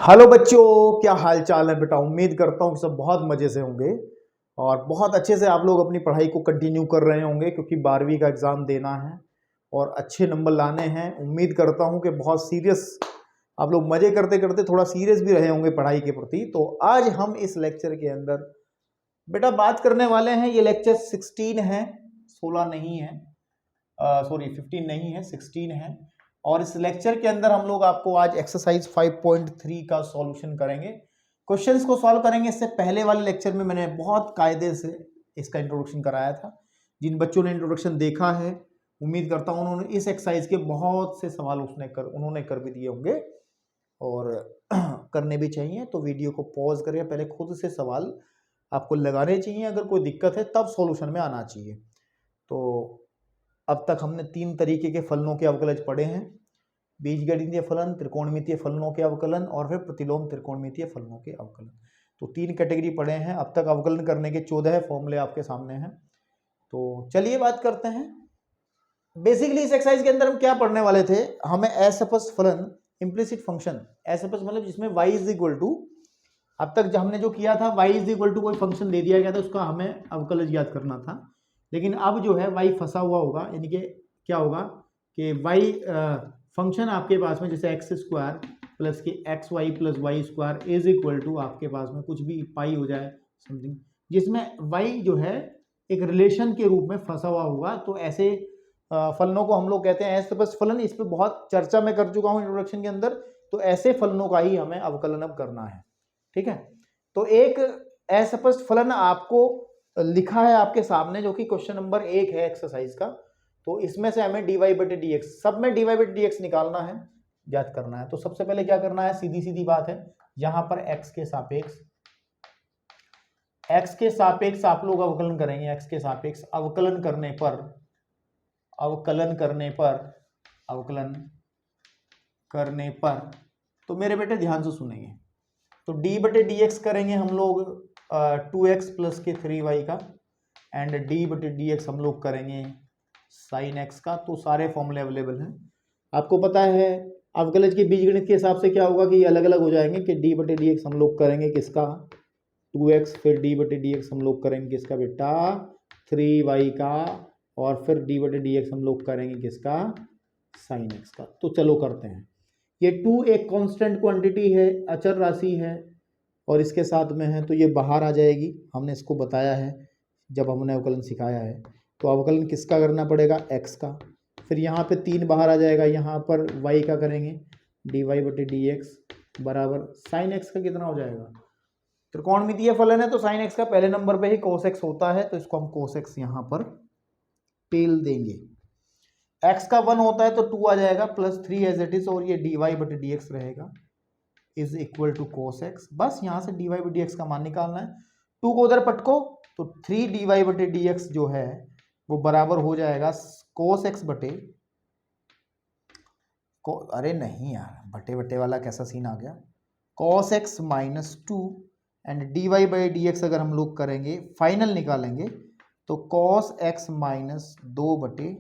Hello बच्चों, क्या हाल चाल है बेटा। उम्मीद करता हूँ कि सब बहुत मज़े से होंगे और बहुत अच्छे से आप लोग अपनी पढ़ाई को कंटिन्यू कर रहे होंगे, क्योंकि 12वीं का एग्ज़ाम देना है और अच्छे नंबर लाने हैं। उम्मीद करता हूँ कि बहुत सीरियस आप लोग मज़े करते करते थोड़ा सीरियस भी रहे होंगे पढ़ाई के प्रति। तो आज हम इस लेक्चर के अंदर बेटा बात करने वाले हैं, ये लेक्चर 16 है, 16 नहीं है, सॉरी 15 नहीं है, 16 है। और इस लेक्चर के अंदर हम लोग आपको आज एक्सरसाइज 5.3 का सॉल्यूशन करेंगे, क्वेश्चंस को सॉल्व करेंगे। इससे पहले वाले लेक्चर में मैंने बहुत कायदे से इसका इंट्रोडक्शन कराया था। जिन बच्चों ने इंट्रोडक्शन देखा है, उम्मीद करता हूँ उन्होंने इस एक्सरसाइज के बहुत से सवाल उन्होंने कर भी दिए होंगे और करने भी चाहिए। तो वीडियो को पॉज करिए, पहले खुद से सवाल आपको लगाने चाहिए, अगर कोई दिक्कत है तब सॉल्यूशन में आना चाहिए। तो अब तक हमने 3 तरीके के फलनों के अवकलज पढ़े हैं, बीजगणितीय फलन, त्रिकोणमितीय फलनों के अवकलन और फिर प्रतिलोम त्रिकोणमितीय फलनों के अवकलन। तो 3 कैटेगरी पढ़े हैं। अब तक अवकलन करने के 14 फॉर्मूले आपके सामने हैं। तो चलिए बात करते हैं। बेसिकली इस एक्सरसाइज के अंदर हम क्या पढ़ने वाले थे, हमें असपष्ट फलन, इम्प्लिसिट फंक्शन, असपष्ट मतलब जिसमें y इज इक्वल टू, अब तक हमने जो किया था y इज इक्वल टू कोई फंक्शन दे दिया गया था, उसका हमें अवकलज ज्ञात करना था। लेकिन अब जो है y फंसा हुआ होगा, यानी कि क्या होगा कि y फंक्शन आपके पास में जैसे एक्स स्क्वायर प्लस के X Y plus Y square is equal to आपके पास में कुछ भी पाई हो जाए समथिंग, जिसमें y जो है एक रिलेशन के रूप में फंसा हुआ होगा। तो ऐसे फलनों को हम लोग कहते हैं असपष्ट फलन। इस पर बहुत चर्चा मैं कर चुका हूँ इंट्रोडक्शन के अंदर। तो ऐसे फलनों का ही हमें अवकलन अब करना है, ठीक है। तो एक असपष्ट फलन आपको लिखा है आपके सामने, जो कि क्वेश्चन नंबर 1 है एक्सरसाइज का। तो इसमें से हमें dy बटे dx, सब में dy बटे dx निकालना है, ज्ञात करना है। तो सबसे पहले क्या करना है, सीधी सीधी बात है, यहां पर x के सापेक्ष आप लोग अवकलन करेंगे। x के सापेक्ष अवकलन करने पर तो मेरे बेटे ध्यान से सुनेंगे। तो d बटे dx करेंगे हम लोग 2x प्लस के 3y का, एंड d बटे dx हम लोग करेंगे साइन x का। तो सारे फॉर्मूले अवेलेबल हैं, आपको पता है। अवकलज के बीजगणित के हिसाब से क्या होगा कि ये अलग अलग हो जाएंगे कि d बटे dx हम लोग करेंगे किसका 2x, फिर d बटे dx हम लोग करेंगे किसका बेटा 3y का, और फिर d बटे dx हम लोग करेंगे किसका साइन x का। तो चलो करते हैं। ये 2 एक कांस्टेंट क्वांटिटी है, अचर राशि है और इसके साथ में है, तो ये बाहर आ जाएगी। हमने इसको बताया है जब हमने अवकलन सिखाया है। तो अवकलन किसका करना पड़ेगा, x का। फिर यहाँ पे 3 बाहर आ जाएगा, यहाँ पर y का करेंगे dy बटे dx बराबर साइन x का कितना हो जाएगा। त्रिकोणमितीय फलन है तो साइन x का पहले नंबर पे ही cos x होता है, तो इसको हम cos x यहाँ पर पेल देंगे। x का 1 होता है तो 2 आ जाएगा प्लस 3 एज इट इज, और ये dy बटे dx रहेगा is equal to cos x। बस यहाँ से dy बटे dx का मान निकालना है। 2 को उधर पटको तो 3 dy बटे dx जो है वो बराबर हो जाएगा cos x बटे अरे नहीं यार, बटे बटे वाला कैसा सीन आ गया, cos x minus 2 and dy by dx अगर हम लोग करेंगे फाइनल निकालेंगे तो cos x माइनस 2 बटे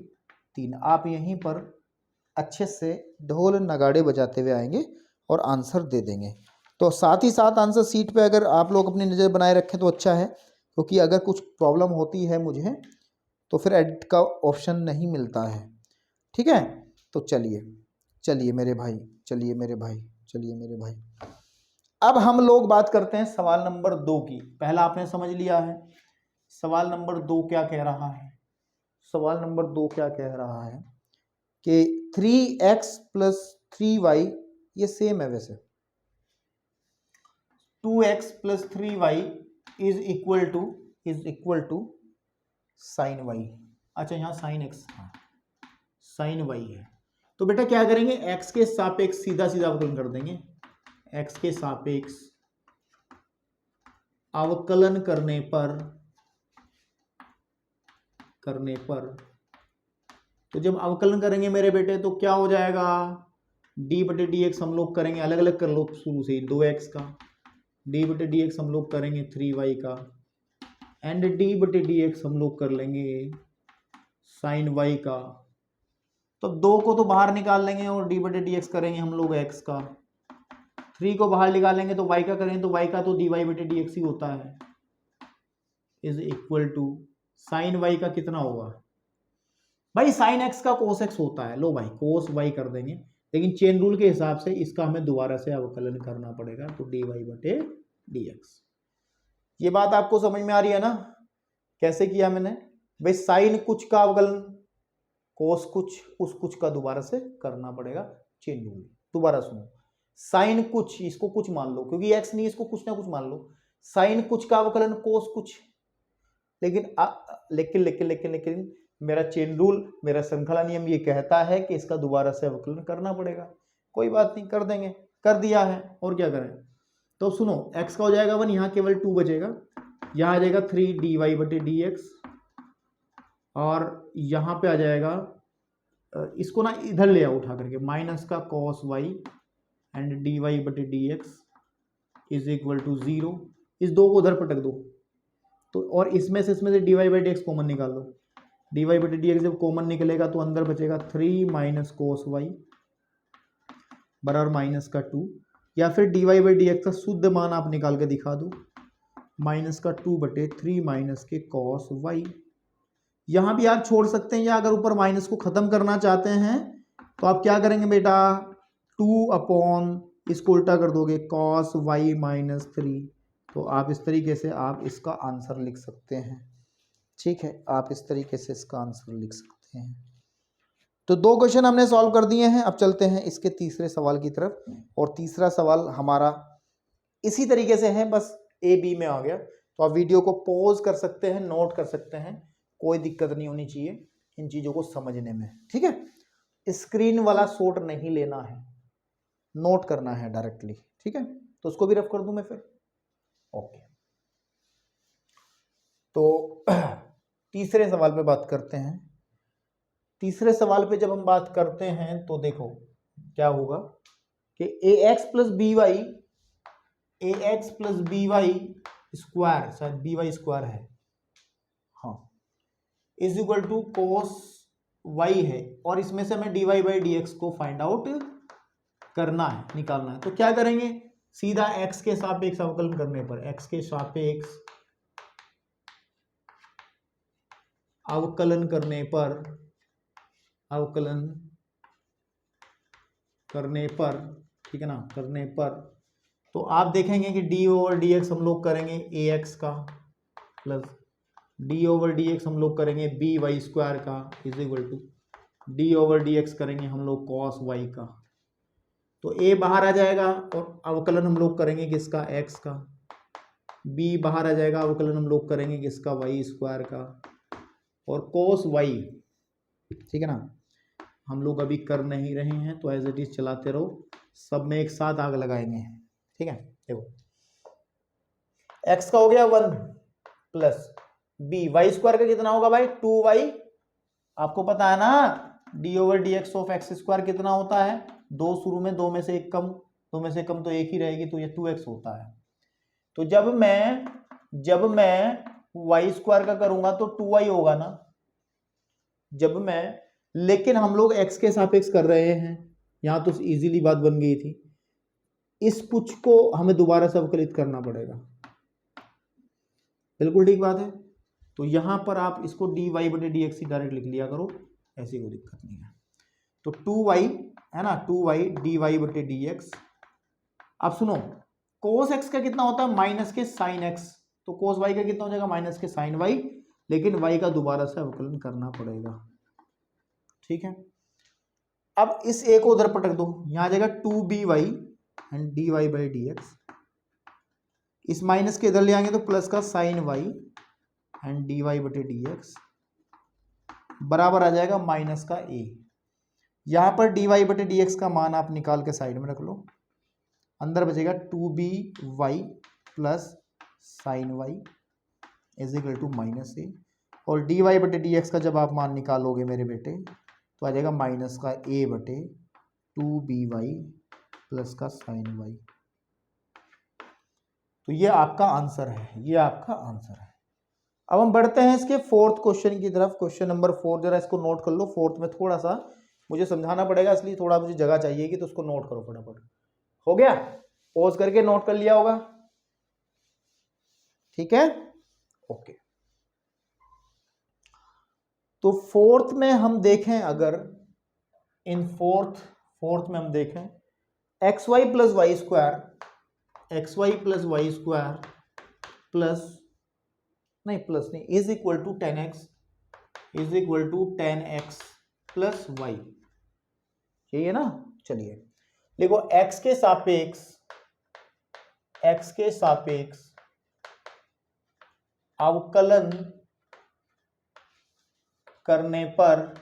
3। आप यहीं पर अच्छे से ढोल नगाड़े बजाते हुए आएंगे और आंसर दे देंगे। तो साथ ही साथ आंसर सीट पे अगर आप लोग अपनी नज़र बनाए रखें तो अच्छा है, क्योंकि अगर कुछ प्रॉब्लम होती है मुझे तो फिर एडिट का ऑप्शन नहीं मिलता है, ठीक है। तो चलिए मेरे भाई, अब हम लोग बात करते हैं सवाल नंबर 2 की। पहला आपने समझ लिया है, सवाल नंबर 2 क्या कह रहा है। सवाल नंबर 2 क्या कह रहा है कि 3x प्लस 3y, ये सेम है वैसे, 2x plus 3y is equal to sine y। अच्छा यहाँ साइन x, साइन y है। तो बेटा क्या करेंगे, x के सापेक्ष सीधा सीधा अवकलन कर देंगे। x के सापेक्ष अवकलन करने पर तो जब अवकलन करेंगे मेरे बेटे तो क्या हो जाएगा, d बटे dx हम लोग करेंगे, अलग अलग कर लो शुरू से, 2x का, d बटे dx हम लोग करेंगे 3y का, एंड d बटे dx हम लोग कर लेंगे साइन y का। तो 2 को तो बाहर निकाल लेंगे और d बटे dx करेंगे हम लोग x का, 3 को बाहर निकालेंगे तो y का करेंगे तो y का तो dy बटे dx ही होता है, is equal to sine y का कितना होगा भाई, साइन x का कोस x होता है, लो भाई कोस y कर देंगे, लेकिन चेन रूल के हिसाब से इसका हमें दोबारा से अवकलन करना पड़ेगा, तो dy बटे dx। ये बात आपको समझ में आ रही है ना, कैसे किया मैंने भाई, साइन कुछ का अवकलन कोस कुछ, उस कुछ का दोबारा से करना पड़ेगा चेन रूल। दोबारा सुनो, साइन कुछ, इसको कुछ मान लो क्योंकि x नहीं, इसको कुछ ना कुछ मान लो, साइन कुछ का अवकलन कोस कुछ, लेकिन मेरा चेन रूल, मेरा श्रृंखला नियम ये कहता है कि इसका दोबारा से अवकलन करना पड़ेगा। कोई बात नहीं, कर देंगे, कर दिया है, और क्या करें। तो सुनो, x का हो जाएगा 1, यहाँ केवल 2 बचेगा, यहाँ आ जाएगा 3 dy बटे dx, और यहाँ पे आ जाएगा, इसको ना इधर ले आओ उठा करके, माइनस का कॉस y एंड dy बटे dx इज इक्वल टू 0। इस 2 को उधर पटक दो, तो और इसमें से dy बाई dx कॉमन निकाल दो, dy बटे dx जब कॉमन निकलेगा तो अंदर बचेगा 3 माइनस कोस y बराबर माइनस का 2, या फिर dy बाई dx का शुद्ध मान आप निकाल के दिखा दो, माइनस का 2 बटे 3 माइनस के कॉस y। यहाँ भी आप छोड़ सकते हैं, या अगर ऊपर माइनस को खत्म करना चाहते हैं तो आप क्या करेंगे बेटा, 2 अपॉन इसको उल्टा कर दोगे कॉस y माइनस 3, तो आप इस तरीके से आप इसका आंसर लिख सकते हैं। ठीक है, आप इस तरीके से इसका आंसर लिख सकते हैं। तो 2 क्वेश्चन हमने सॉल्व कर दिए हैं। अब चलते हैं इसके तीसरे सवाल की तरफ, और तीसरा सवाल हमारा इसी तरीके से है, बस ए बी में आ गया। तो आप वीडियो को पॉज कर सकते हैं, नोट कर सकते हैं, कोई दिक्कत नहीं होनी चाहिए इन चीज़ों को समझने में। ठीक है, स्क्रीन वाला शॉट नहीं लेना है, नोट करना है डायरेक्टली। ठीक है, तो उसको भी रफ कर दूं मैं फिर। ओके, तो तीसरे सवाल पे बात करते हैं। तीसरे सवाल पे जब हम बात करते हैं तो देखो क्या होगा कि ax plus B Y square, शायद बी वाई स्क्वायर है, हाँ, is equal to cos Y है, और इसमें से हमें dy बाई dx को फाइंड आउट करना है, निकालना है। तो क्या करेंगे, सीधा x के सापेक्ष अवकलन करने पर, x के सापेक्ष अवकलन करने पर, ठीक है ना, करने पर, तो आप देखेंगे कि डी ओवर डी एक्स हम लोग करेंगे ए एक्स का, plus D over D X हम लोग करेंगे बी वाई स्क्वायर का, is equal to D over D X करेंगे हम लोग कॉस वाई का। तो ए बाहर आ जाएगा और अवकलन हम लोग करेंगे किसका, एक्स का, बी बाहर आ जाएगा, अवकलन हम लोग करेंगे किसका, वाई स्क्वायर का, और कोस वाई, ठीक है ना, हम लोग अभी कर नहीं रहे हैं, तो एज इट इज चलाते रहो, सब में एक साथ आग लगाएंगे। ठीक है, देखो x का हो गया 1 प्लस बी, वाई स्क्वायर का कितना होगा भाई, 2y, आपको पता है ना D over D X of x square कितना होता है, 2 शुरू में, 2 में से एक कम, 2 में से कम तो एक ही रहेगी, तो ये 2x होता है। तो जब मैं वाई स्क्वायर का करूंगा तो 2y होगा ना, जब मैं, लेकिन हम लोग x के सापेक्ष कर रहे हैं, यहां तो इजीली बात बन गई थी, इस पुछ को हमें दोबारा से अवकलित करना पड़ेगा। बिल्कुल ठीक बात है। तो यहां पर आप इसको डी वाई बटे डी एक्स डायरेक्ट लिख लिया करो, ऐसी कोई दिक्कत नहीं है। तो 2y है ना, 2y डी वाई बटे डी एक्स। अब सुनो, कोस एक्स का कितना होता है, माइनस के साइन एक्स, तो कोस वाई का कितना हो जाएगा, माइनस के साइन वाई, लेकिन y का दोबारा से अवकलन करना पड़ेगा। ठीक है, अब इस a को उधर पटक दो, यहां आ जाएगा 2by and dy by D x, इस माइनस के इधर ले आएंगे तो प्लस का साइन y एंड dy बटे डी एक्स बराबर आ जाएगा माइनस का a। यहां पर dy बटे डी एक्स का मान आप निकाल के साइड में रख लो, अंदर बचेगा 2by plus sine y is equal to minus a, और dy बटे डी एक्स का जब आप मान निकालोगे मेरे बेटे तो आ जाएगा माइनस का a बटे 2by प्लस का साइन y। तो ये आपका आंसर है, ये आपका आंसर है। अब हम बढ़ते हैं इसके फोर्थ क्वेश्चन की तरफ। क्वेश्चन नंबर 4, जरा इसको नोट कर लो। फोर्थ में थोड़ा सा मुझे समझाना पड़ेगा, इसलिए थोड़ा मुझे जगह चाहिए कि, तो उसको नोट करो फटाफट। हो गया, पॉज करके नोट कर लिया होगा, ठीक है, ओके। तो फोर्थ में हम देखें, अगर इन फोर्थ में हम देखें X Y plus Y square plus is equal to 10x plus Y, यही है ना। चलिए देखो, x के सापेक्ष अवकलन करने पर,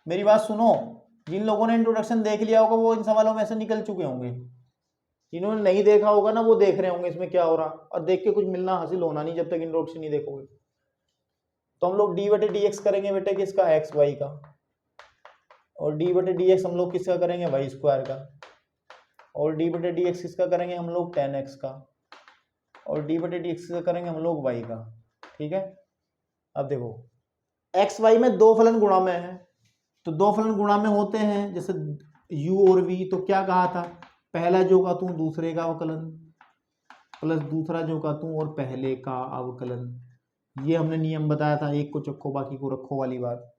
मेरी बात सुनो, जिन लोगों ने इंट्रोडक्शन देख लिया होगा वो इन सवालों में से निकल चुके होंगे, जिन्होंने नहीं देखा होगा ना वो देख रहे होंगे इसमें क्या हो रहा, और देख के कुछ मिलना हासिल होना नहीं जब तक इंट्रोडक्शन नहीं देखोगे। तो हम लोग डी बटे डी एक्स करेंगे बेटे किसका, एक्स वाई का, और डी बटे डी एक्स हम लोग किसका करेंगे, वाई स्क्वायर का, और डी बटे डी एक्स किसका करेंगे हम लोग, 10x का, और डी बटे डी एक्स का करेंगे हम लोग वाई का, ठीक है। अब देखो एक्स वाई में दो फलन गुणा में है, तो दो फलन गुणा में होते हैं जैसे u और v, तो क्या कहा था, पहला जो का तू दूसरे का अवकलन प्लस दूसरा जो का तू और पहले का अवकलन, ये हमने नियम बताया था, एक को चखो बाकी को रखो वाली बात।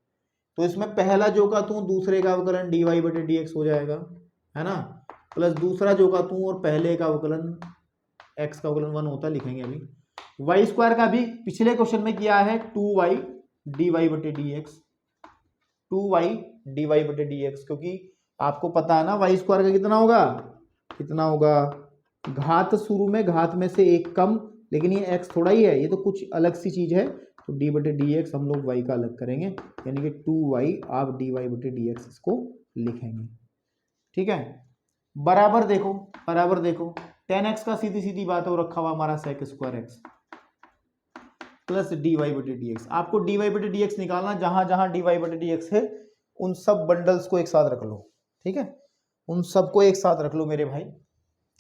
तो इसमें पहला जो का तू दूसरे का अवकलन dy बटे dx हो जाएगा, है ना, प्लस दूसरा जो का तू और पहले का अवकलन x का अवकलन 1 होता है, लिखेंगे अभी। वाई स्क्वायर का भी पिछले क्वेश्चन में किया है 2y dy बटे dx, 2y dy बटे dx, क्योंकि आपको पता है ना वाई स्क्वायर का कितना होगा, घात शुरू में घात में से एक कम, लेकिन ये x थोड़ा ही है, ये तो कुछ अलग सी चीज है, तो d बटे डी एक्स हम लोग y का अलग करेंगे, यानी कि 2y आप dy बटे dx इसको लिखेंगे, ठीक है। बराबर देखो 10x का सीधी सीधी बात है, वो रखा हुआ हमारा sec square x plus dy बटे dx। आपको dy बटे dx निकालना, जहां जहां dy बटे dx है उन सब बंडल्स को एक साथ रख लो, ठीक है, उन सबको एक साथ रख लो मेरे भाई।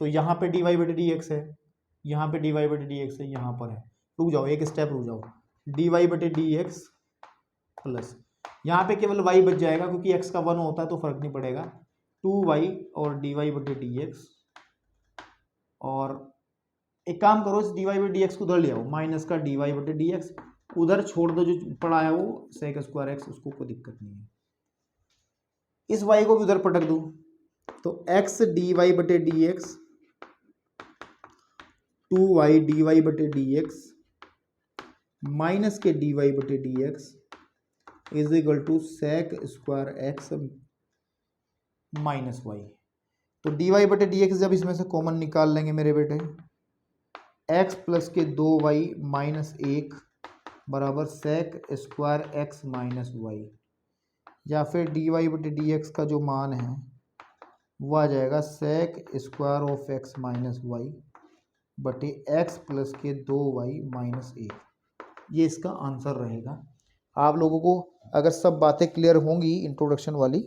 तो यहाँ पे dy बटे dx है, यहाँ पे dy बटे dx है, यहाँ पर है, रुक जाओ एक स्टेप रुक जाओ, dy बटे dx प्लस यहाँ पे केवल y बच जाएगा क्योंकि x का 1 होता है तो फर्क नहीं पड़ेगा, 2y और dy बटे dx, और एक काम करो इस dy बटे dx को उधर ले आओ, माइनस का dy बटे dx उधर छोड़ दो, जो पड़ा है वो sec स्क्वायर x, उसको कोई दिक्कत नहीं है। इस y को भी उधर पटक दूं, तो x dy बटे dx 2y dy बटे dx माइनस के dy बटे dx is equal to sec square x minus Y. तो dy बटे dx जब इसमें से कॉमन निकाल लेंगे मेरे बेटे, x प्लस के 2y माइनस 1 बराबर sec square x minus Y, या फिर dy बटे dx का जो मान है वो आ जाएगा sec square of x minus Y बटे x प्लस के 2y माइनस 1। ये इसका आंसर रहेगा। आप लोगों को अगर सब बातें क्लियर होंगी इंट्रोडक्शन वाली,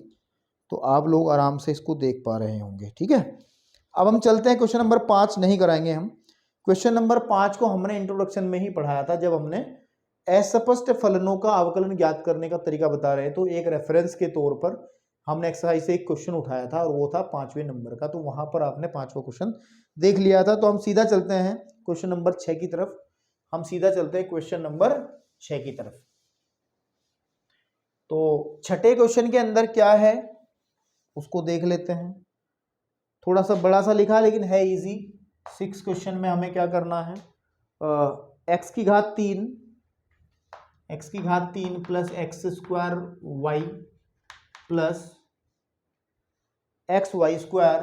तो आप लोग आराम से इसको देख पा रहे होंगे, ठीक है। अब हम चलते हैं क्वेश्चन नंबर 5 नहीं कराएंगे हम। क्वेश्चन नंबर 5 को हमने इंट्रोडक्शन में ही पढ़ाया था, जब हमने अस्पष्ट फलनों का अवकलन ज्ञात करने का तरीका बता रहे, तो एक रेफरेंस के तौर पर हमने एक्सरसाइज से एक क्वेश्चन उठाया था, और वो था 5वें नंबर का, तो वहां पर आपने 5वां क्वेश्चन देख लिया था। तो हम सीधा चलते हैं क्वेश्चन नंबर 6 की तरफ, क्वेश्चन नंबर 6 की तरफ। तो छठे क्वेश्चन के अंदर क्या है उसको देख लेते हैं। थोड़ा सा बड़ा सा लिखा लेकिन है इजी। 6 क्वेश्चन में हमें क्या करना है, x की घात 3 plus x square Y plus X Y square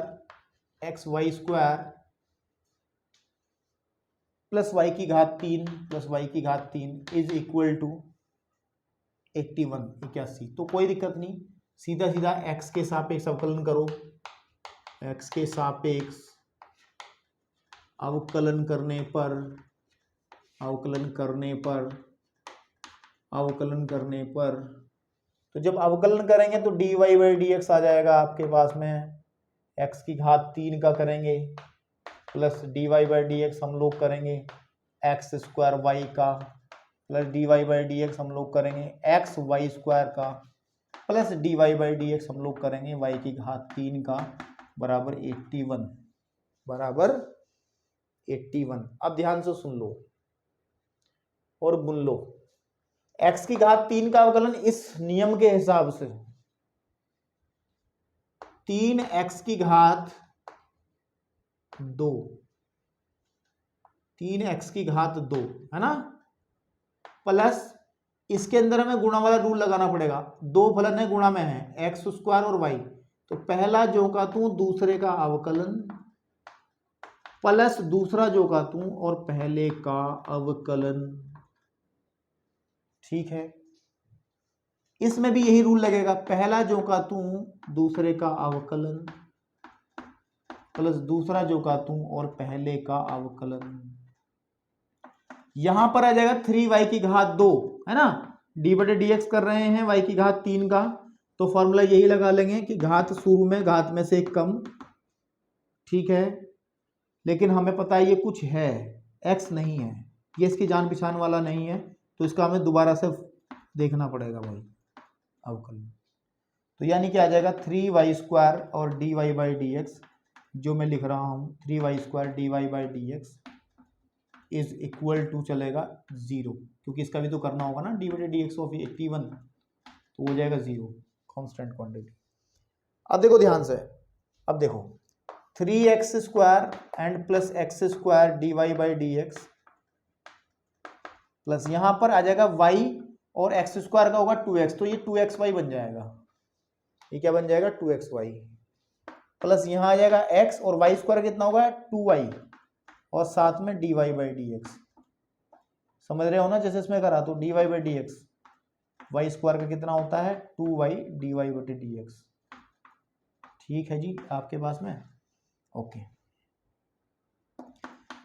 plus Y की घात 3 इज इक्वल टू 81। तो कोई दिक्कत नहीं, सीधा सीधा x के सापेक्ष अवकलन करो, x के सापेक्ष अवकलन करने पर तो जब अवकलन करेंगे तो dy बाई dx आ जाएगा आपके पास में, x की घात 3 का करेंगे प्लस dy बाई dx हम लोग करेंगे एक्स स्क्वायर वाई का, प्लस dy बाई dx हम लोग करेंगे एक्स वाई स्क्वायर का, प्लस dy बाई dx हम लोग करेंगे y की घात 3 का बराबर 81 बराबर 81। अब ध्यान से सुन लो और बुन लो। x की घात 3 का अवकलन इस नियम के हिसाब से 3x की घात 2, 3x की घात 2 है ना, प्लस इसके अंदर हमें गुणा वाला रूल लगाना पड़ेगा। दो फलन है, गुणा में है, एक्स स्क्वायर और वाई। तो पहला जो का तू दूसरे का अवकलन प्लस दूसरा जो का तू और पहले का अवकलन। ठीक है, इसमें भी यही रूल लगेगा, पहला जो का तू दूसरे का अवकलन प्लस दूसरा जो का तू और पहले का अवकलन। यहां पर आ जाएगा 3y की घात 2 है ना, डी बटे डी एक्स कर रहे हैं y की घात 3 का, तो फॉर्मूला यही लगा लेंगे कि घात शुरू में घात में से एक कम। ठीक है, लेकिन हमें पता है ये कुछ है, x नहीं है, ये इसकी जान पहचान वाला नहीं है, तो इसका हमें दोबारा से देखना पड़ेगा भाई अवकलन। तो यानी कि आ जाएगा 3y स्क्वायर और dy बाई डी एक्स, जो मैं लिख रहा हूँ 3y square dy by D X is equal to चलेगा 0, क्योंकि इसका भी तो करना होगा ना, डी बटे डी एक्स ऑफ 81, तो हो जाएगा 0, कांस्टेंट क्वांटिटी। अब देखो ध्यान से, अब देखो 3x square and plus x square D Y by D X plus यहां पर आ जाएगा y और एक्स स्क्वायर का होगा 2x, तो ये 2xy बन जाएगा। ये क्या बन जाएगा 2xy, प्लस यहां आ जाएगा x और y स्क्वायर कितना होगा 2y और साथ में dy बाई डी एक्स। समझ रहे हो ना, जैसे इसमें करा तो dy by D X, Y square का कितना होता है 2y dy बटे डी एक्स। ठीक है जी, आपके पास में ओके,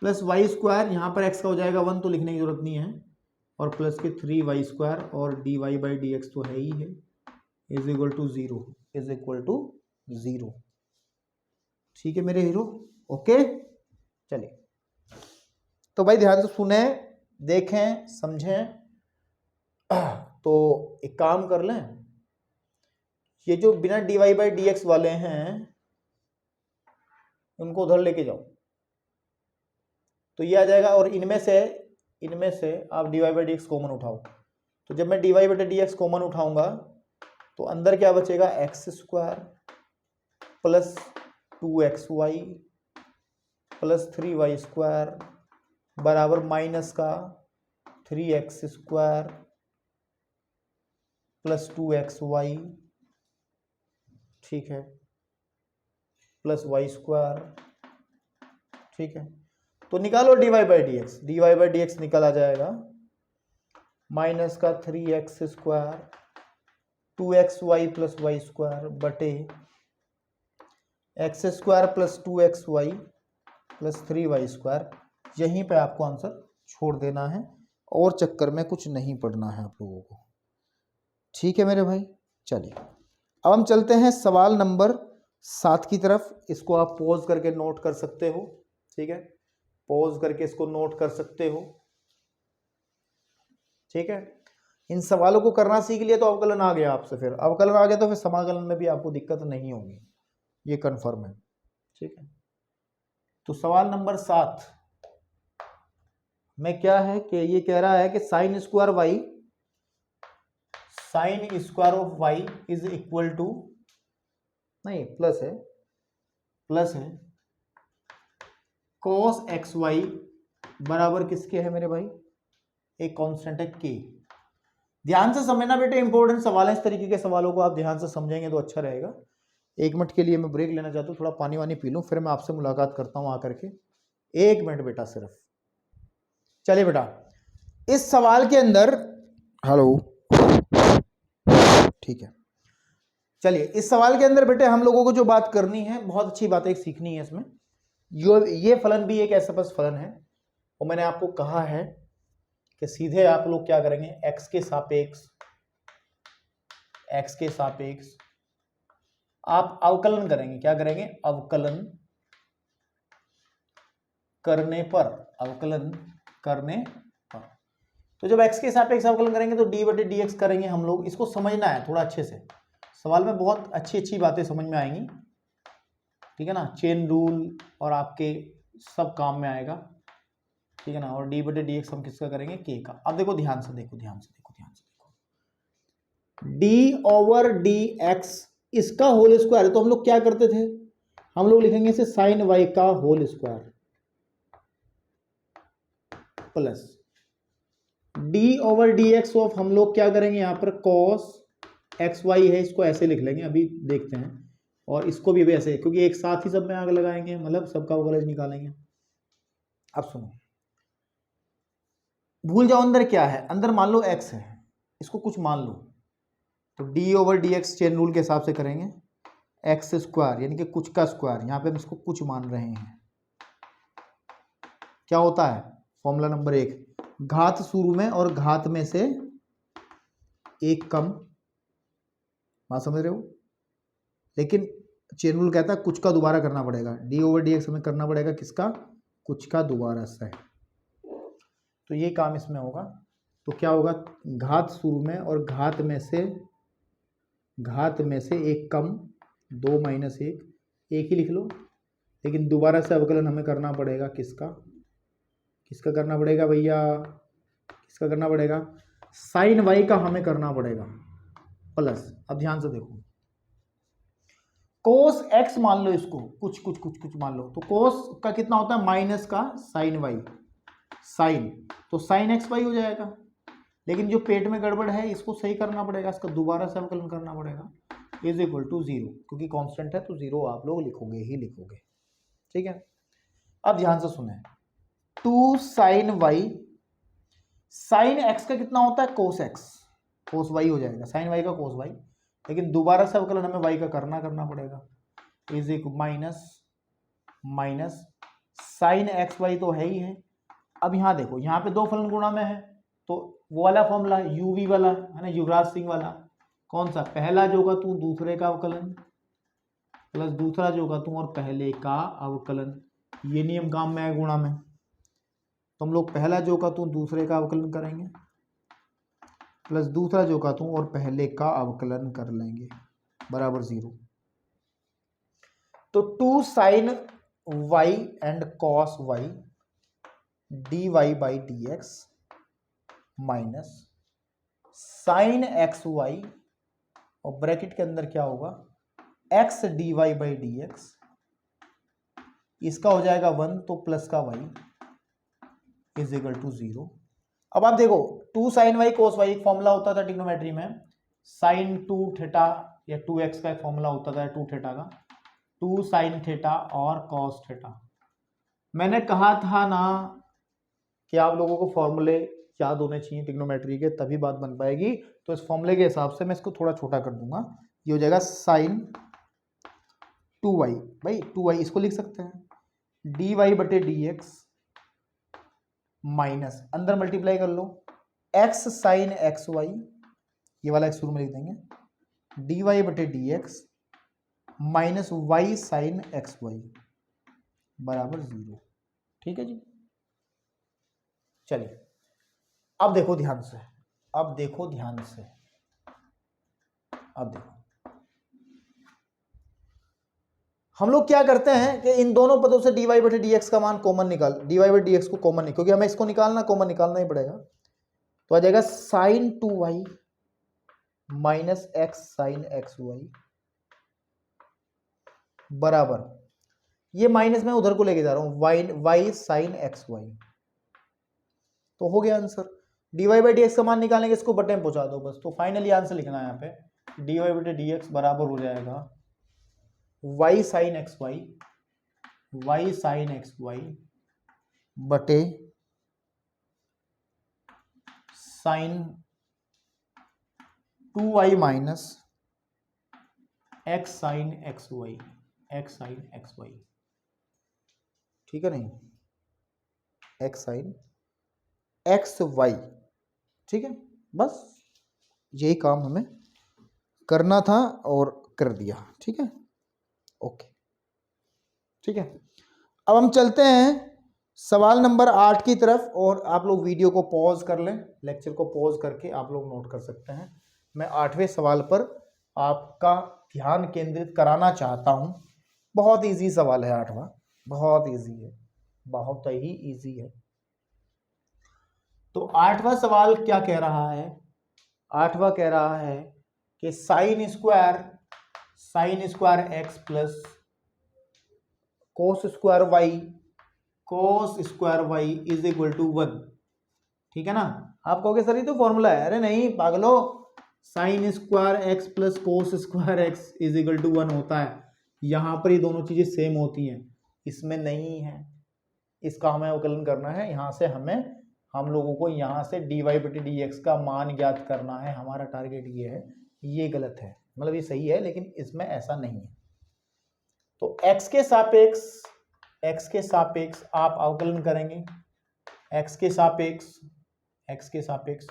प्लस वाई स्क्वायर, यहां पर x का हो जाएगा 1, तो लिखने की जरूरत नहीं है, और प्लस के 3y स्क्वायर और dy बाई डी एक्स तो है ही है, is equal to 0, is equal to 0। ठीक है मेरे हीरो, ओके। चलिए तो भाई ध्यान से सुने, देखें, समझें। तो एक काम कर लें, ये जो बिना dy बाई डी एक्स वाले हैं उनको उधर लेके जाओ, तो ये आ जाएगा, और इनमें से आप dy by D x common उठाओ। तो जब मैं dy बटे डी एक्स कॉमन उठाऊंगा तो अंदर क्या बचेगा x square plus 2xy plus 3y square बराबर माइनस का 3x स्क्वायर प्लस 2xy, ठीक है, प्लस y स्क्वायर। ठीक है, तो निकालो dy by D x, dy by D x निकल आ जाएगा माइनस का 3x square 2xy plus y square बटे x square plus 2xy plus 3y square. यहीं पे आपको आंसर छोड़ देना है और चक्कर में कुछ नहीं पढ़ना है आप लोगों को। ठीक है मेरे भाई, चलिए अब हम चलते हैं सवाल नंबर 7 की तरफ। इसको आप पॉज करके नोट कर सकते हो, ठीक है, पॉज करके इसको नोट कर सकते हो। ठीक है, इन सवालों को करना सीख लिया तो अवकलन आ गया आपसे, फिर अवकलन आ गया तो फिर समाकलन में भी आपको दिक्कत नहीं होगी, ये कंफर्म है। ठीक है, तो सवाल नंबर 7 में क्या है कि ये कह रहा है कि sine square of Y is equal to, नहीं प्लस है cos एक्स वाई बराबर किसके है मेरे भाई, एक कांस्टेंट है k। ध्यान से समझना बेटे, इंपॉर्टेंट सवाल है, इस तरीके के सवालों को आप ध्यान से समझेंगे तो अच्छा रहेगा। 1 मिनट के लिए मैं ब्रेक लेना चाहता हूँ, थोड़ा पानी वानी पी लूँ, फिर मैं आपसे मुलाकात करता हूँ आकर के। 1 मिनट बेटा सिर्फ। चलिए बेटा, इस सवाल के अंदर, हेलो, ठीक है, चलिए इस सवाल के अंदर बेटे हम लोगों को जो बात करनी है, बहुत अच्छी बात एक सीखनी है इसमें। ये फलन भी एक ऐसा बस फलन है, और मैंने आपको कहा है कि सीधे आप लोग क्या करेंगे, x के सापेक्ष आप अवकलन करेंगे। क्या करेंगे, अवकलन करने पर, तो जब x के सापेक्ष अवकलन करेंगे तो d बटे डी एक्स करेंगे हम लोग। इसको समझना है थोड़ा अच्छे से, सवाल में बहुत अच्छी अच्छी बातें समझ में आएंगी। ठीक है ना, चेन रूल और आपके सब काम में आएगा, ठीक है ना। और डी बटे डी एक्स हम किसका करेंगे, के का। अब देखो ध्यान से देखो, ध्यान से देखो, ध्यान से देखो, डी ओवर डी एक्स इसका होल स्क्वायर है, तो हम लोग क्या करते थे, हम लोग लिखेंगे इसे साइन वाई का whole square plus D over D X of हम लोग क्या करेंगे यहाँ पर कॉस एक्स वाई है, इसको ऐसे लिख लेंगे, अभी देखते हैं। और इसको भी अभी ऐसे, क्योंकि एक साथ ही सब में आग लगाएंगे, मतलब सबका अवकलज निकालेंगे। अब सुनो, भूल जाओ अंदर क्या है, अंदर मान लो x है, इसको कुछ मान लो, तो d over D x chain rule के हिसाब से करेंगे, एक्स स्क्वायर यानी कि कुछ का स्क्वायर, यहाँ पे हम इसको कुछ मान रहे हैं। क्या होता है फॉर्मूला नंबर 1, घात शुरू में और घात में से एक कम, बात समझ रहे हो। लेकिन चेन रूल कहता है कुछ का दोबारा करना पड़ेगा, डी ओवर डी एक्स हमें करना पड़ेगा किसका, कुछ का दोबारा से। तो ये काम इसमें होगा, तो क्या होगा, घात शुरू में और घात में से एक कम, 2 माइनस 1, एक ही लिख लो, लेकिन दोबारा से अवकलन हमें करना पड़ेगा किसका, किसका करना पड़ेगा भैया, किसका करना पड़ेगा, साइन वाई का हमें करना पड़ेगा प्लस। अब ध्यान से देखो, कोस एक्स मान लो इसको, कुछ कुछ कुछ कुछ मान लो, तो कोस का कितना होता है माइनस का साइन वाई, साइन, तो साइन एक्स वाई हो जाएगा। लेकिन जो पेट में गड़बड़ है इसको सही करना पड़ेगा, इसका दोबारा से अवकलन करना पड़ेगा, इज इक्वल टू 0, क्योंकि कांस्टेंट है तो 0 आप लोग लिखोगे ही लिखोगे, ठीक है। अब ध्यान से सुने, 2 साइन वाई, साइन एक्स का कितना होता है कोस एक्स, कोस वाई हो जाएगा, साइन वाई का कोस वाई, लेकिन दोबारा से अवकलन हमें वाई का करना पड़ेगा, is equal minus sine x Y तो है ही है। अब यहाँ देखो, यहाँ पे दो फलन गुणा में है, तो वो वाला फॉर्मूला यूवी वाला है ना, युवराज सिंह वाला, कौन सा, पहला जो का तू दूसरे का अवकलन प्लस दूसरा जो का तू और पहले का अवकलन, ये नियम काम में है गुणा में। तो हम लोग पहला जो का तू दूसरे का अवकलन करेंगे प्लस दूसरा जो का तू और पहले का अवकलन कर लेंगे बराबर 0। तो 2 sine Y and cos Y D Y by D X minus sine x Y, और ब्रैकेट के अंदर क्या होगा, X D Y by D X, इसका हो जाएगा 1, तो प्लस का वाई इज इक्वल टू 0। अब आप देखो, 2 साइन वाई कोस वाई एक फॉर्मूला होता था ट्रिग्नोमेट्री में, साइन 2 थीटा या 2x का एक फॉर्मूला होता था 2 थीटा का, 2 साइन थीटा और कॉस थीटा। मैंने कहा था ना कि आप लोगों को फॉर्मूले याद होने चाहिए ट्रिग्नोमेट्री के, तभी बात बन पाएगी। तो इस फॉर्मूले के हिसाब से मैं इसको थोड़ा छोटा कर दूंगा, ये हो जाएगा साइन 2y, भाई 2y इसको लिख सकते हैं डी वाई बटे डी एक्स माइनस, अंदर मल्टीप्लाई कर लो, x साइन एक्स वाई, ये वाला शुरू में लिख देंगे, डी वाई बटे D X minus Y sine x Y बराबर 0, ठीक है जी। चलिए अब देखो ध्यान से, अब देखो ध्यान से, अब देखो हम लोग क्या करते हैं कि इन दोनों पदों से dy बटे dx का मान कॉमन निकाल, dy बटे dx को कॉमन नहीं, क्योंकि हमें इसको निकालना, कॉमन निकालना ही पड़ेगा। तो आ जाएगा sine 2y minus X sine x Y बराबर, ये माइनस मैं उधर को लेके जा रहा हूं, y साइन एक्स वाई। तो हो गया आंसर, dy बाई dx का मान निकालेंगे, इसको बटे में पहुंचा दो बस। तो फाइनली आंसर लिखना है यहाँ पे, dy बटे dx बराबर हो जाएगा y sine x y, y sine x y बटे sine 2y minus x sine x y, x sine x y, ठीक है नहीं, x साइन एक्स वाई, ठीक है। बस यही काम हमें करना था और कर दिया, ठीक है, ओके, ठीक है। अब हम चलते हैं सवाल नंबर 8 की तरफ, और आप लोग वीडियो को पॉज कर लें, लेक्चर को पॉज करके आप लोग नोट कर सकते हैं। मैं 8वें सवाल पर आपका ध्यान केंद्रित कराना चाहता हूं, बहुत इजी सवाल है 8वां, बहुत इजी है, बहुत ही इजी है। तो 8वां सवाल क्या कह रहा है? 8वां कह रहा है कि sine square x plus cos square Y is equal to 1। ठीक है ना? आप कहोगे सर ये तो फॉर्मूला है। अरे नहीं पागलो, sine square x plus cos square x is equal to 1 होता है। यहां पर ये दोनों चीजें सेम होती हैं, इसमें नहीं है। इसका हमें अवकलन करना है। यहां से हम लोगों को यहां से dy बटे dx का मान ज्ञात करना है। हमारा टारगेट ये है। ये गलत है, मतलब ये सही है लेकिन इसमें ऐसा नहीं है। तो x के सापेक्ष आप अवकलन करेंगे। x के सापेक्ष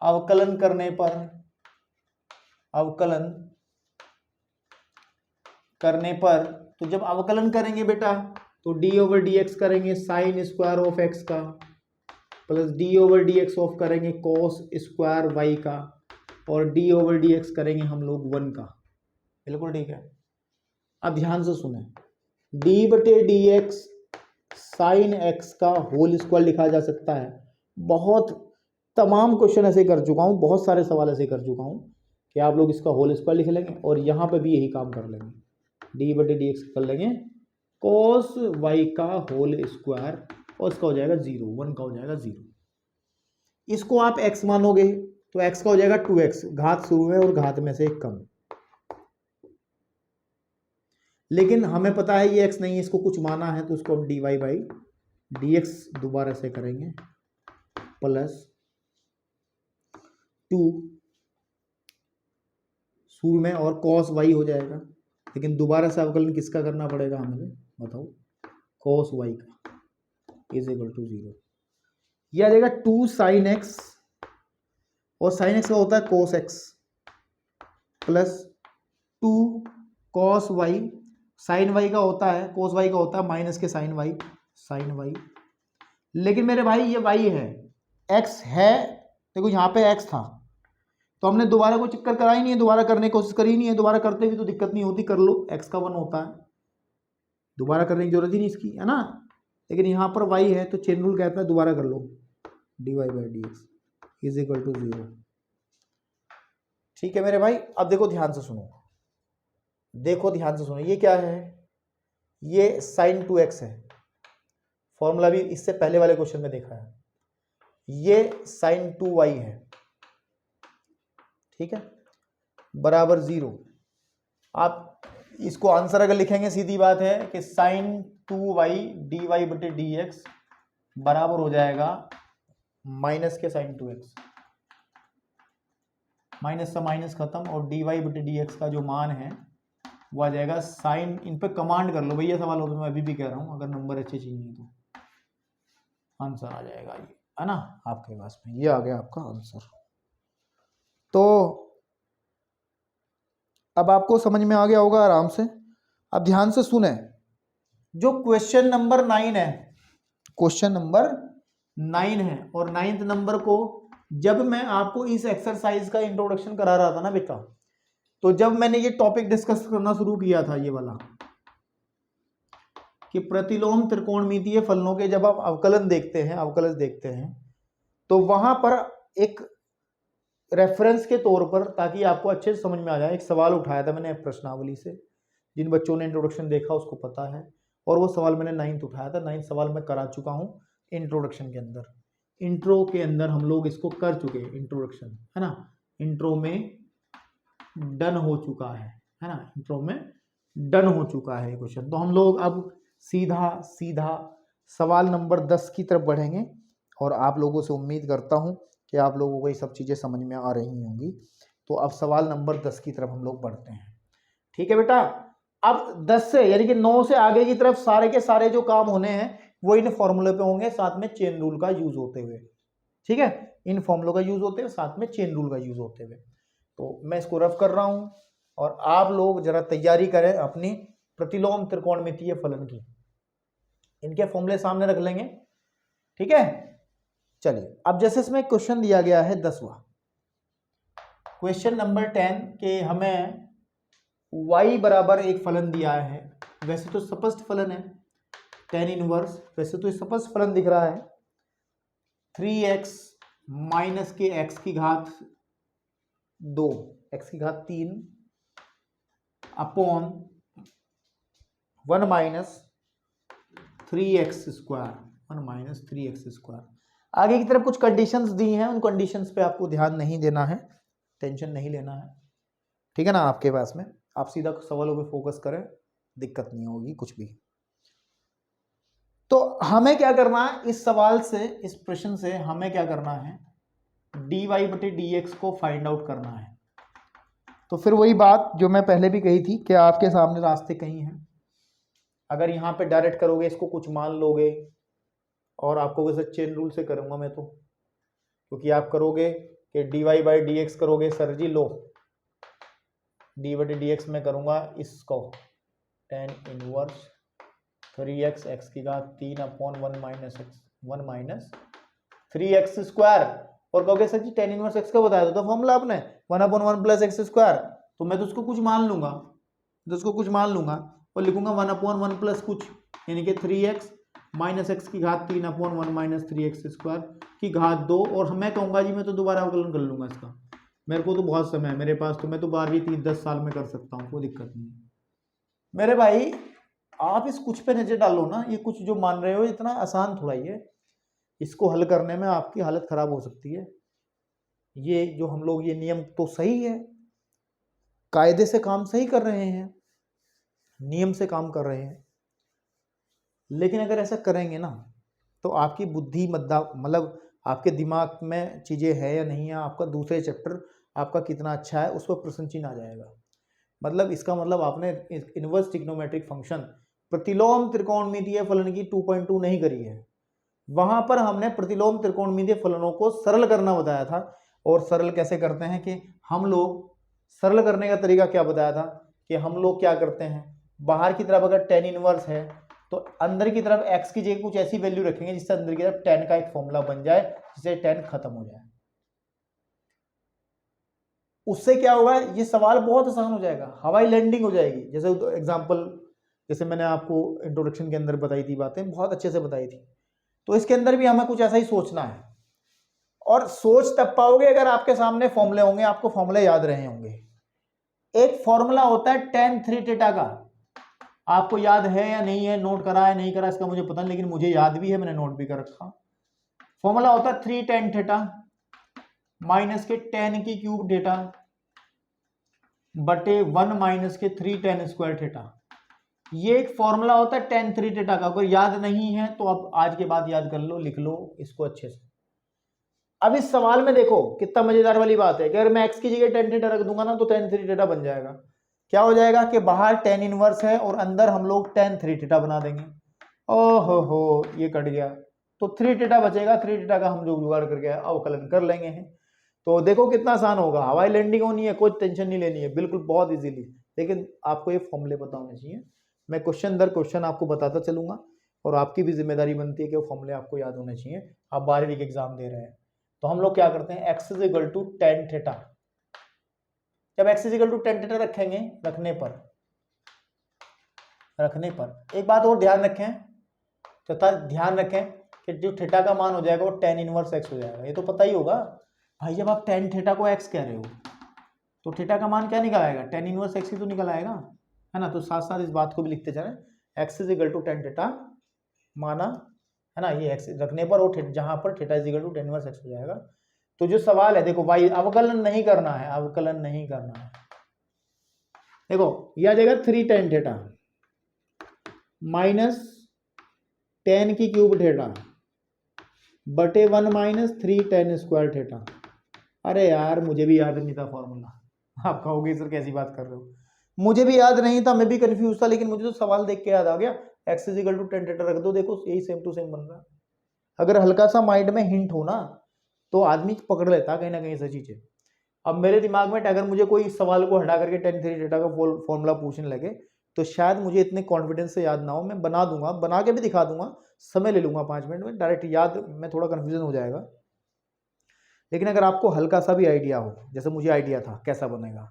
अवकलन करने पर तो जब अवकलन करेंगे बेटा तो d ओवर dx करेंगे साइन स्क्वायर ऑफ x का plus d over dx of करेंगे कोस स्क्वायर y का और d ओवर dx करेंगे हम लोग 1 का। बिल्कुल ठीक है। अब ध्यान से सुने, d बटे dx साइन x का होल स्क्वायर लिखा जा सकता है। बहुत तमाम क्वेश्चन ऐसे कर चुका हूं, बहुत सारे सवाल ऐसे कर चुका हूं कि आप लोग इसका होल स्क्वायर लिख लेंगे और यहां पे भी यही काम कर लेंगे। d बटे dx कर लेंगे कोस y का होल स्क्वायर और इसका हो जाएगा 0, 1 का हो जाएगा 0। इसको आप x मानोगे तो x का हो जाएगा 2x, घात शुरू में और घात में से एक कम। लेकिन हमें पता है ये x नहीं है, इसको कुछ माना है तो इसको हम dy बाई dx दोबारा से करेंगे प्लस 2 शुरू में और cos y हो जाएगा। लेकिन दोबारा से अवकलन किसका करना पड़ेगा हमें बताओ? cos y का इज इक्वल टू 0। यह आ जाएगा 2 साइन x और साइन x का होता है cos x plus 2 cos y, sine y का होता है cos y का होता है माइनस के साइन y। लेकिन मेरे भाई ये y है, x है, देखो यहाँ पे x था तो हमने दोबारा कोई चक्कर करा ही नहीं है, दोबारा करने की कोशिश करी नहीं है। दोबारा करते भी तो दिक्कत नहीं होती, कर लो, x का 1 होता है, दोबारा करने की जरूरत ही नहीं इसकी, है ना। लेकिन यहाँ पर y है तो चेन रूल कहता है दोबारा कर लो, dy by dx is equal to 0। ठीक है मेरे भाई। अब देखो ध्यान से सुनो, ये क्या है? ये साइन 2x है, फॉर्मूला भी इससे पहले वाले क्वेश्चन में देखा है। ये साइन 2y है, ठीक है, बराबर 0। आप इसको आंसर अगर लिखेंगे सीधी बात है कि साइन 2y dy बटे dx बराबर हो जाएगा माइनस के साइन 2x, माइनस से माइनस खत्म और dy बटे dx का जो मान है वो आ जाएगा साइन, इन पे कमांड कर लो भैया सवाल हो तो मैं अभी भी कह रहा हूं, अगर नंबर अच्छे चाहिए तो आंसर आ जाएगा ये, है ना, आपके पास में ये आ गया आपका आंसर। तो अब आपको समझ में आ गया होगा आराम से। अब ध्यान से सुने, जो क्वेश्चन नंबर 9 है, क्वेश्चन नंबर 9 है और 9th नंबर को जब मैं आपको इस एक्सरसाइज का इंट्रोडक्शन करा रहा था ना बेटा, तो जब मैंने ये टॉपिक डिस्कस करना शुरू किया था ये वाला कि प्रतिलोम त्रिकोणमितीय फलनों के जब आप अवकलज देखते हैं तो वहां पर एक रेफरेंस के तौर पर, ताकि आपको अच्छे से समझ में आ जाए, एक सवाल उठाया था मैंने प्रश्नावली से। जिन बच्चों ने इंट्रोडक्शन देखा उसको पता है, और वो सवाल मैंने 9th उठाया था। 9th सवाल मैं करा चुका हूं इंट्रोडक्शन के अंदर, इंट्रो के अंदर हम लोग इसको कर चुके हैं, इंट्रोडक्शन, है ना, इंट्रो में डन हो चुका है ना, इंट्रो में डन हो चुका है क्वेश्चन। तो हम लोग अब सीधा सवाल नंबर 10 की तरफ बढ़ेंगे और आप लोगों से उम्मीद करता हूं कि आप लोगों को ये सब चीज़ें समझ में आ रही होंगी। तो अब सवाल नंबर 10 की तरफ हम लोग बढ़ते हैं। ठीक है बेटा। अब 10 से यानी कि 9 से आगे की तरफ सारे के सारे जो काम होने हैं वो इन फॉर्मूले पे होंगे, साथ में चेन रूल का यूज होते हुए। ठीक है, इन फॉर्मूलों का यूज होते हुए, साथ में चेन रूल का यूज होते हुए। तो मैं इसको रफ कर रहा हूं और आप लोग जरा तैयारी करें अपनी प्रतिलोम त्रिकोणमितीय फलन की। इनके फॉर्मूले सामने रख लेंगे, ठीक है। चलिए, अब जैसे इसमें क्वेश्चन दिया गया है 10वां, क्वेश्चन नंबर 10 के हमें y बराबर एक फलन दिया है, वैसे तो स्पष्ट फलन है tan इनवर्स, वैसे तो स्पष्ट फलन दिख रहा है 3x माइनस के x की घात 2, x की घात 3 upon 1 minus 3x square, 1 minus 3x square. आगे की तरफ कुछ कंडीशंस दी हैं, उन कंडीशंस पे आपको ध्यान नहीं देना है, टेंशन नहीं लेना है, ठीक है ना। आपके पास में आप सीधा सवालों पे फोकस करें, दिक्कत नहीं होगी कुछ भी। तो हमें क्या करना है इस सवाल से, इस प्रश्न से हमें क्या करना है, dy बटे dx को फाइंड आउट करना है। तो फिर वही बात जो मैं पहले भी कही थी कि आपके सामने रास्ते कहीं हैं। अगर यहाँ पे डायरेक्ट करोगे, इसको कुछ मान लोगे, और आपको वैसे चेन रूल से करूंगा मैं तो, क्योंकि आप करोगे कि dy बाई dx करोगे, सर जी लो डी बटे dx में करूंगा इसको tan इनवर्स 3x x की घात 3 upon 1 minus x, 1 minus 3x square, और कहोगे सर जी tan इनवर्स x का बताया था फॉर्मूला आपने 1 अपॉन 1 प्लस एक्स स्क्वायर, तो मैं तो उसको कुछ मान लूंगा, और लिखूंगा 1 अपॉन 1 प्लस कुछ, यानी कि 3x माइनस एक्स की घात 3 अपॉन 1 माइनस 3x स्क्वायर की घात 2, और मैं कहूंगा जी मैं तो दोबारा अवकलन कर लूंगा इसका, मेरे को तो बहुत समय है मेरे पास, तो मैं तो 12वीं 3-10 साल में कर सकता हूँ, कोई दिक्कत नहीं। मेरे भाई आप इस कुछ पे नजर डालो ना, ये कुछ जो मान रहे हो इतना आसान थोड़ा ही है, इसको हल करने में आपकी हालत खराब हो सकती है। ये जो हम लोग, ये नियम तो सही है, कायदे से काम सही कर रहे हैं, नियम से काम कर रहे हैं, लेकिन अगर ऐसा करेंगे ना तो आपकी बुद्धि मतलब आपके दिमाग में चीजें है या नहीं है, आपका दूसरे चैप्टर आपका कितना अच्छा है उस पर प्रश्न चिन्ह आ जाएगा। मतलब इसका मतलब आपने इनवर्स ट्रिग्नोमेट्रिक फंक्शन प्रतिलोम त्रिकोणमितीय फलन की 2.2 नहीं करी है, वहां पर हमने प्रतिलोम त्रिकोणमितीय फलनों को सरल करना बताया था। और सरल कैसे करते हैं कि हम लोग, सरल करने का तरीका क्या बताया था कि हम लोग क्या करते हैं, बाहर की तरफ अगर tan इनवर्स है तो अंदर की तरफ x की जगह कुछ ऐसी वैल्यू रखेंगे जिससे अंदर की तरफ tan का एक फॉर्मूला बन जाए, जिससे tan खत्म हो जाए। उससे क्या होगा, ये सवाल बहुत आसान हो जाएगा, हवाई लैंडिंग हो जाएगी। जैसे एग्जांपल, जैसे मैंने आपको इंट्रोडक्शन के अंदर बताई थी, बातें बहुत अच्छे से बताई थी, तो इसके अंदर भी हमें कुछ ऐसा ही सोचना है। और सोच तब पाओगे अगर आपके सामने फॉर्मूले होंगे, आपको फॉर्मूले याद रहे होंगे। एक फॉर्मूला होता है tan 3 थीटा का, आपको याद है या नहीं है, नोट करा है नहीं करा इसका मुझे पता नहीं, लेकिन मुझे याद भी है, मैंने नोट भी कर रखा। फॉर्मूला होता है 3 tan थीटा माइनस के tan की क्यूब थीटा बटे 1 माइनस के 3 tan स्क्वायर थीटा। ये एक फॉर्मूला होता है tan 3 थीटा का, अगर याद नहीं है तो अब आज के बाद याद कर लो, लिख लो इसको अच्छे से। अब इस सवाल में देखो कितना मजेदार वाली बात है कि अगर मैं x की जगह tan थीटा रख दूंगा ना तो tan 3 थीटा बन जाएगा। क्या हो जाएगा कि बाहर tan इनवर्स है और अंदर हम लोग tan 3 थीटा बना देंगे। ओहो हो, ये कट गया, तो 3 थीटा बचेगा, 3 थीटा का हम जो जुगाड़ करके अवकलन कर लेंगे हैं। तो देखो कितना आसान होगा, हवाई लैंडिंग होनी है, कोई टेंशन नहीं लेनी है, बिल्कुल बहुत इजीली। लेकिन आपको ये फॉर्मूले पता होने चाहिए, मैं क्वेश्चन दर क्वेश्चन आपको बताता चलूंगा, और आपकी भी जिम्मेदारी बनती है कि वो फॉर्मूले आपको याद होने चाहिए। आप 12वीं के एग्जाम दे रहे हैं, तो हम लोग क्या करते हैं, x is equal to tan theta. जब x is equal to tan theta रखेंगे, रखने पर एक बात और ध्यान रखें, तथा ध्यान रखें कि जो थीटा का मान हो जाएगा वो tan इनवर्स x हो जाएगा। ये तो पता ही होगा भाई, जब आप tan थीटा को x कह रहे हो तो थीटा का मान क्या निकल आएगा, tan इनवर्स x ही तो निकल आएगा, है ना। तो साथ साथ इस बात को भी लिखते जाए, x is equal to tan theta माना, है ना, ये x रखने पर वो जहां पर theta is equal to tan inverse x हो जाएगा। तो जो सवाल है देखो भाई, अवकलन नहीं करना है, अवकलन नहीं करना है। देखो ये आ जाएगा 3 tan थीटा माइनस tan की क्यूब थीटा बटे 1 माइनस 3 tan स्क्वायर थीटा। अरे यार मुझे भी याद नहीं था फॉर्मूला, आप कहोगे सर कैसी बात कर रहे हो, मुझे भी याद नहीं था, मैं भी कंफ्यूज था, लेकिन मुझे तो सवाल देख के याद आ गया, x is equal to tan theta रख दो, देखो यही सेम टू सेम बन रहा है। अगर हल्का सा माइंड में हिंट हो ना तो आदमी पकड़ लेता कहीं ना कहीं ऐसी चीजें। अब मेरे दिमाग में अगर मुझे कोई सवाल को हटा करके tan 3 थीटा का फॉर्मूला पूछने लगे तो शायद मुझे इतने कॉन्फिडेंस से याद ना हो, मैं बना दूंगा, बना के भी दिखा दूंगा, समय ले लूंगा 5 मिनट में, डायरेक्ट याद में थोड़ा कन्फ्यूजन हो जाएगा। लेकिन अगर आपको हल्का सा भी आइडिया हो, जैसे मुझे आइडिया था कैसा बनेगा,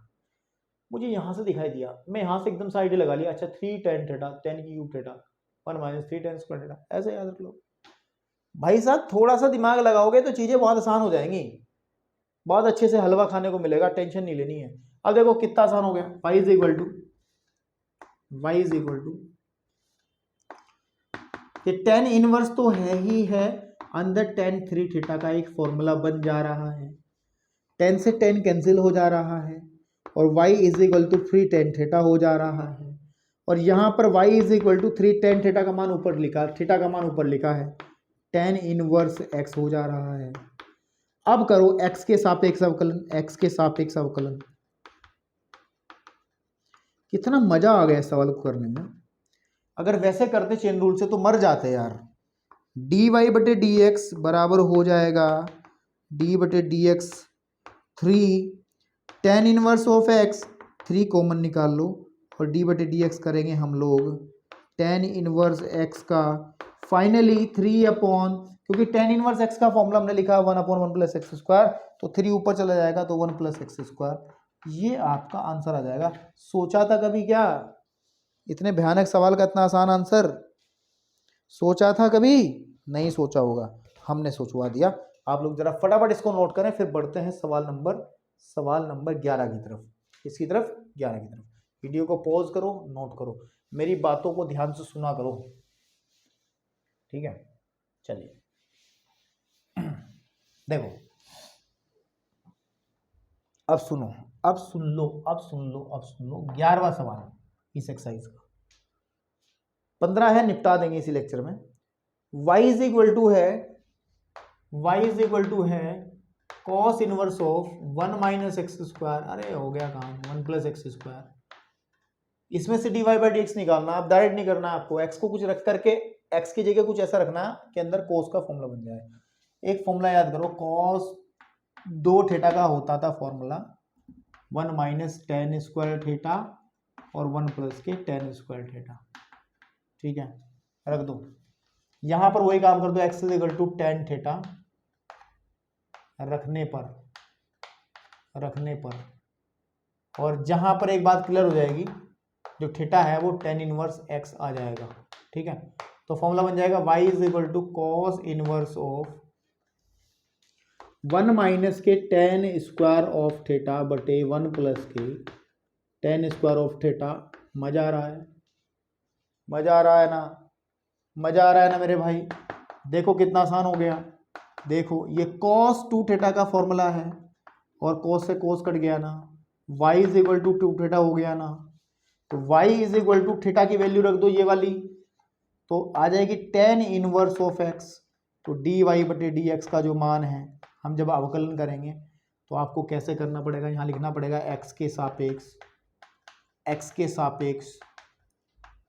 मुझे यहाँ से दिखाई दिया, मैं यहाँ से एकदम से आइडिया लगा लिया, अच्छा 3 tan थीटा, 10 की cube theta 1 minus 3 tan square theta, ऐसे याद रख लो भाई साहब। थोड़ा सा दिमाग लगाओगे तो चीज़ें बहुत आसान हो जाएंगी, बहुत अच्छे से हलवा खाने को मिलेगा, टेंशन नहीं लेनी है। अब देखो कितना आसान हो गया, y इज इक्वल टू ये tan इनवर्स तो है ही है, अंदर tan 3 थीटा का एक फॉर्मूला बन जा रहा है, tan से tan कैंसिल हो जा रहा है और y is equal to 3 tan theta हो जा रहा है, और यहाँ पर y is equal to 3 tan theta का मान ऊपर लिखा, थीटा का मान ऊपर लिखा है, tan इनवर्स x हो जा रहा है। अब करो x के सापेक्ष अवकलन, x के सापेक्ष अवकलन। कितना मजा आ गया इस सवाल को करने में। अगर वैसे करते चेन रूल से तो मर जाते यार। dy बटे डी एक्स बराबर हो जाएगा d बटे D x 3 tan inverse of x, 3 common निकाल लो और d बटे डी एक्स करेंगे हम लोग tan इनवर्स x का फाइनली 3 अपॉन, क्योंकि tan इनवर्स x का फॉर्मूला हमने लिखा है 1 अपॉन 1 प्लस एक्स स्क्वायर, तो 3 ऊपर चला जाएगा तो 1 प्लस एक्स स्क्वायर, ये आपका आंसर आ जाएगा। सोचा था कभी क्या इतने भयानक सवाल का इतना आसान आंसर? सोचा था कभी? नहीं सोचा होगा, हमने सोचवा दिया। आप लोग जरा फटाफट इसको नोट करें, फिर बढ़ते हैं सवाल नंबर 11 की तरफ। किसकी तरफ? 11 की तरफ। वीडियो को पॉज करो, नोट करो, मेरी बातों को ध्यान से सुना करो, ठीक है? चलिए देखो, अब सुन लो 11वां सवाल इस एक्सरसाइज का। 15 है, निपटा देंगे इसी लेक्चर में। y इज इक्वल टू है cos inverse of 1 minus x square, अरे हो गया काम, 1 प्लस एक्स स्क्वायर। इसमें से dy बाई डी एक्स निकालना, आप डायरेक्ट नहीं करना, आपको x को कुछ रख करके x की जगह कुछ ऐसा रखना कि अंदर cos का फॉर्मूला बन जाए। एक फॉर्मूला याद करो, cos 2 थीटा का होता था formula 1 minus tan square theta और 1 प्लस के tan स्क्वायर थीटा, ठीक है? रख दो, यहां पर वही काम कर दो, x is equal to tan theta रखने पर, और जहां पर एक बात क्लियर हो जाएगी, जो थीटा है वो tan इनवर्स x आ जाएगा, ठीक है? तो फॉर्मूला बन जाएगा y is equal to cos inverse of 1 minus के tan स्क्वायर ऑफ थीटा बटे 1 प्लस के tan स्क्वायर ऑफ थीटा। मजा आ रहा है? मजा आ रहा है ना मेरे भाई? देखो कितना आसान हो गया। देखो ये cos 2 थीटा का फॉर्मूला है और cos से cos कट गया ना, y is equal to 2 theta हो गया ना, तो y is equal to theta की वैल्यू रख दो ये वाली, तो आ जाएगी tan इनवर्स ऑफ x। तो dy बटे डी एक्स का जो मान है, हम जब अवकलन करेंगे तो आपको कैसे करना पड़ेगा, यहाँ लिखना पड़ेगा x के सापेक्ष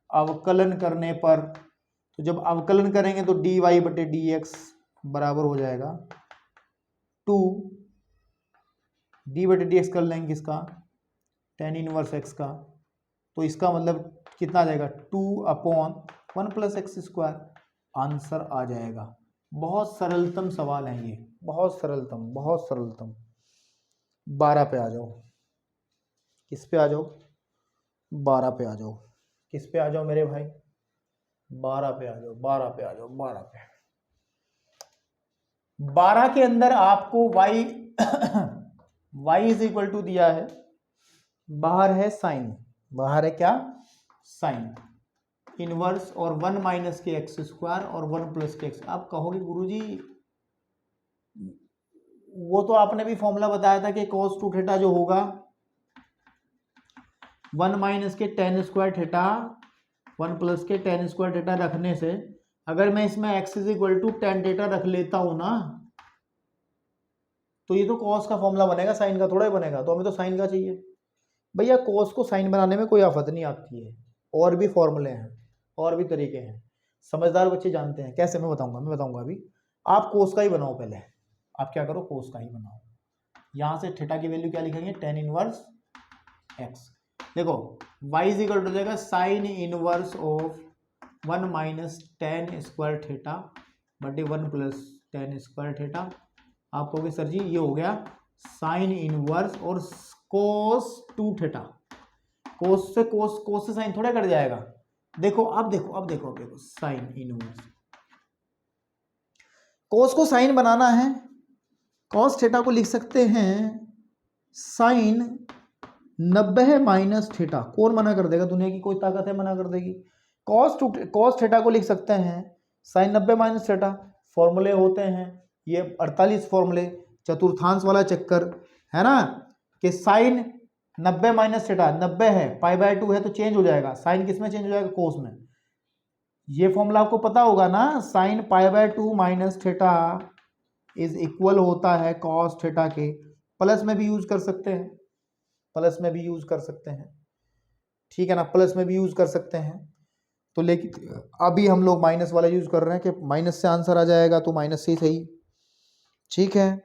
अवकलन करने पर, तो जब अवकलन करेंगे तो dy बटे डी एक्स बराबर हो जाएगा 2 d बटे डी एक्स कर लेंगे किसका, tan इनवर्स x का, तो इसका मतलब कितना आ जाएगा 2 upon 1 plus x square, answer आ जाएगा। बहुत सरलतम सवाल है ये, बहुत सरलतम। 12 पे आ जाओ, किस पे आ जाओ? 12 पे आ जाओ, किस पे आ जाओ मेरे भाई? 12 पे आ जाओ, 12 पे आ जाओ, 12 पे। 12 के अंदर आपको y इज इक्वल टू दिया है, बाहर है साइन, बाहर है क्या? साइन इनवर्स और 1 माइनस के एक्स स्क्वायर और 1 प्लस के एक्स। आप कहोगे गुरुजी वो तो आपने भी फॉर्मूला बताया था कि cos 2 थीटा जो होगा 1 माइनस के tan स्क्वायर थीटा 1 प्लस के tan स्क्वायर थीटा रखने से, अगर मैं इसमें x is equal to tan theta रख लेता हूं ना, तो ये तो cos का फॉर्मूला बनेगा, साइन का थोड़ा ही बनेगा, तो हमें तो साइन का चाहिए। भैया cos को साइन बनाने में कोई आफत नहीं आती है, और भी फॉर्मूले हैं, और भी तरीके हैं, समझदार बच्चे जानते हैं कैसे। मैं बताऊंगा अभी। आप cos का ही बनाओ, पहले आप क्या करो, cos का ही बनाओ। यहाँ से थीटा की वैल्यू क्या लिखेंगे, tan इनवर्स x। देखो y इज इक्वल टू हो जाएगा sine inverse of 1 minus tan square theta बटे 1 प्लस tan स्क्वायर थीटा। आप कहोगे सर जी ये हो गया साइन इनवर्स और cos 2 थीटा, कोस से साइन थोड़ा कट जाएगा। देखो अब देखो साइन इनवर्स, कोस को साइन बनाना है, कॉस थीटा को लिख सकते हैं साइन 90 माइनस थीटा। कौन मना कर देगा? दुनिया की कोई ताकत है मना कर देगी? कॉस थीटा को लिख सकते हैं साइन 90 माइनस थीटा। फॉर्मूले होते हैं ये 48 फॉर्मूले, चतुर्थांश वाला चक्कर है ना, कि साइन 90 माइनस थीटा, 90 है π/2 है तो चेंज हो जाएगा, साइन किस में चेंज हो जाएगा? कोस में। ये फॉर्मूला आपको पता होगा ना, sine π/2 minus theta is equal होता है कॉस थीटा के। प्लस में भी यूज कर सकते हैं, प्लस में भी यूज कर सकते हैं, ठीक है ना, प्लस में भी यूज कर सकते हैं। तो लेकिन अभी हम लोग माइनस वाला यूज कर रहे हैं कि माइनस से आंसर आ जाएगा तो माइनस से ही सही, ठीक है।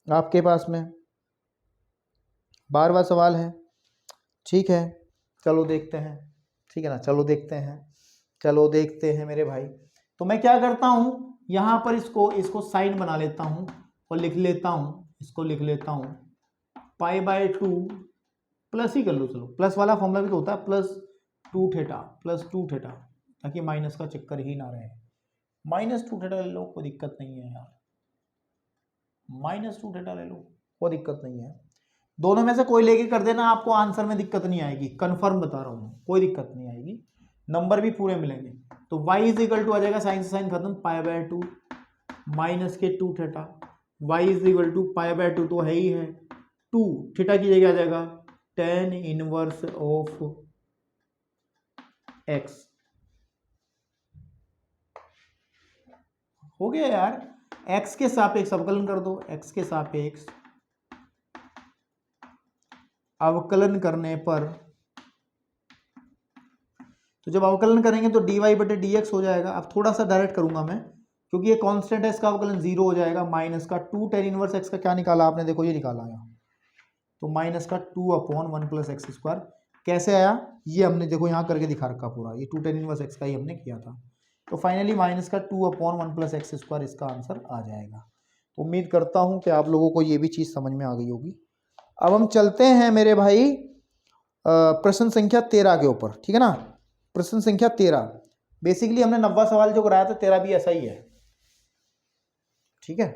आपके पास में 12वां सवाल है, ठीक है, चलो देखते हैं, ठीक है ना, चलो देखते हैं मेरे भाई। तो मैं क्या करता हूं, यहां पर इसको साइन बना लेता हूं और लिख लेता हूं π/2 प्लस ही कर लो, चलो प्लस वाला फॉर्मूला भी तो होता है, प्लस टू थीटा, ताकि माइनस का चक्कर ही ना रहे। -2 थीटा ले लो, कोई दिक्कत नहीं है यार, -2 थीटा ले लो, कोई दिक्कत नहीं है। दोनों में से कोई लेके कर देना, आपको आंसर में दिक्कत नहीं आएगी, कंफर्म बता रहा हूँ, कोई दिक्कत नहीं आएगी, नंबर भी पूरे मिलेंगे। तो y इज इक्वल टू आ जाएगा, साइन से साइन खत्म, π/2 माइनस के 2 theta, y is equal to π/2 तो है ही है, 2 थीटा की जगह आ जाएगा tan इनवर्स ऑफ x। हो गया यार, x के सापेक्ष अवकलन कर दो, x के सापेक्ष अवकलन करने पर, तो जब अवकलन करेंगे तो dy/dx हो जाएगा। अब थोड़ा सा डायरेक्ट करूंगा मैं, क्योंकि ये कांस्टेंट है, इसका अवकलन 0 हो जाएगा। माइनस का 2 tan इनवर्स x का क्या निकाला आपने? देखो ये निकाला आया, तो माइनस का 2/1 + x²। कैसे आया ये हमने देखो यहाँ करके दिखा रखा पूरा, ये 2 tan इनवर्स x का ही हमने किया था। तो फाइनली माइनस का 2/1 + x² इसका आंसर आ जाएगा। तो उम्मीद करता हूँ कि आप लोगों को ये भी चीज़ समझ में आ गई होगी। अब हम चलते हैं मेरे भाई प्रश्न संख्या 13 के ऊपर, ठीक है ना। प्रश्न संख्या 13, बेसिकली हमने 90वां सवाल जो कराया था, 13 भी ऐसा ही है, ठीक है।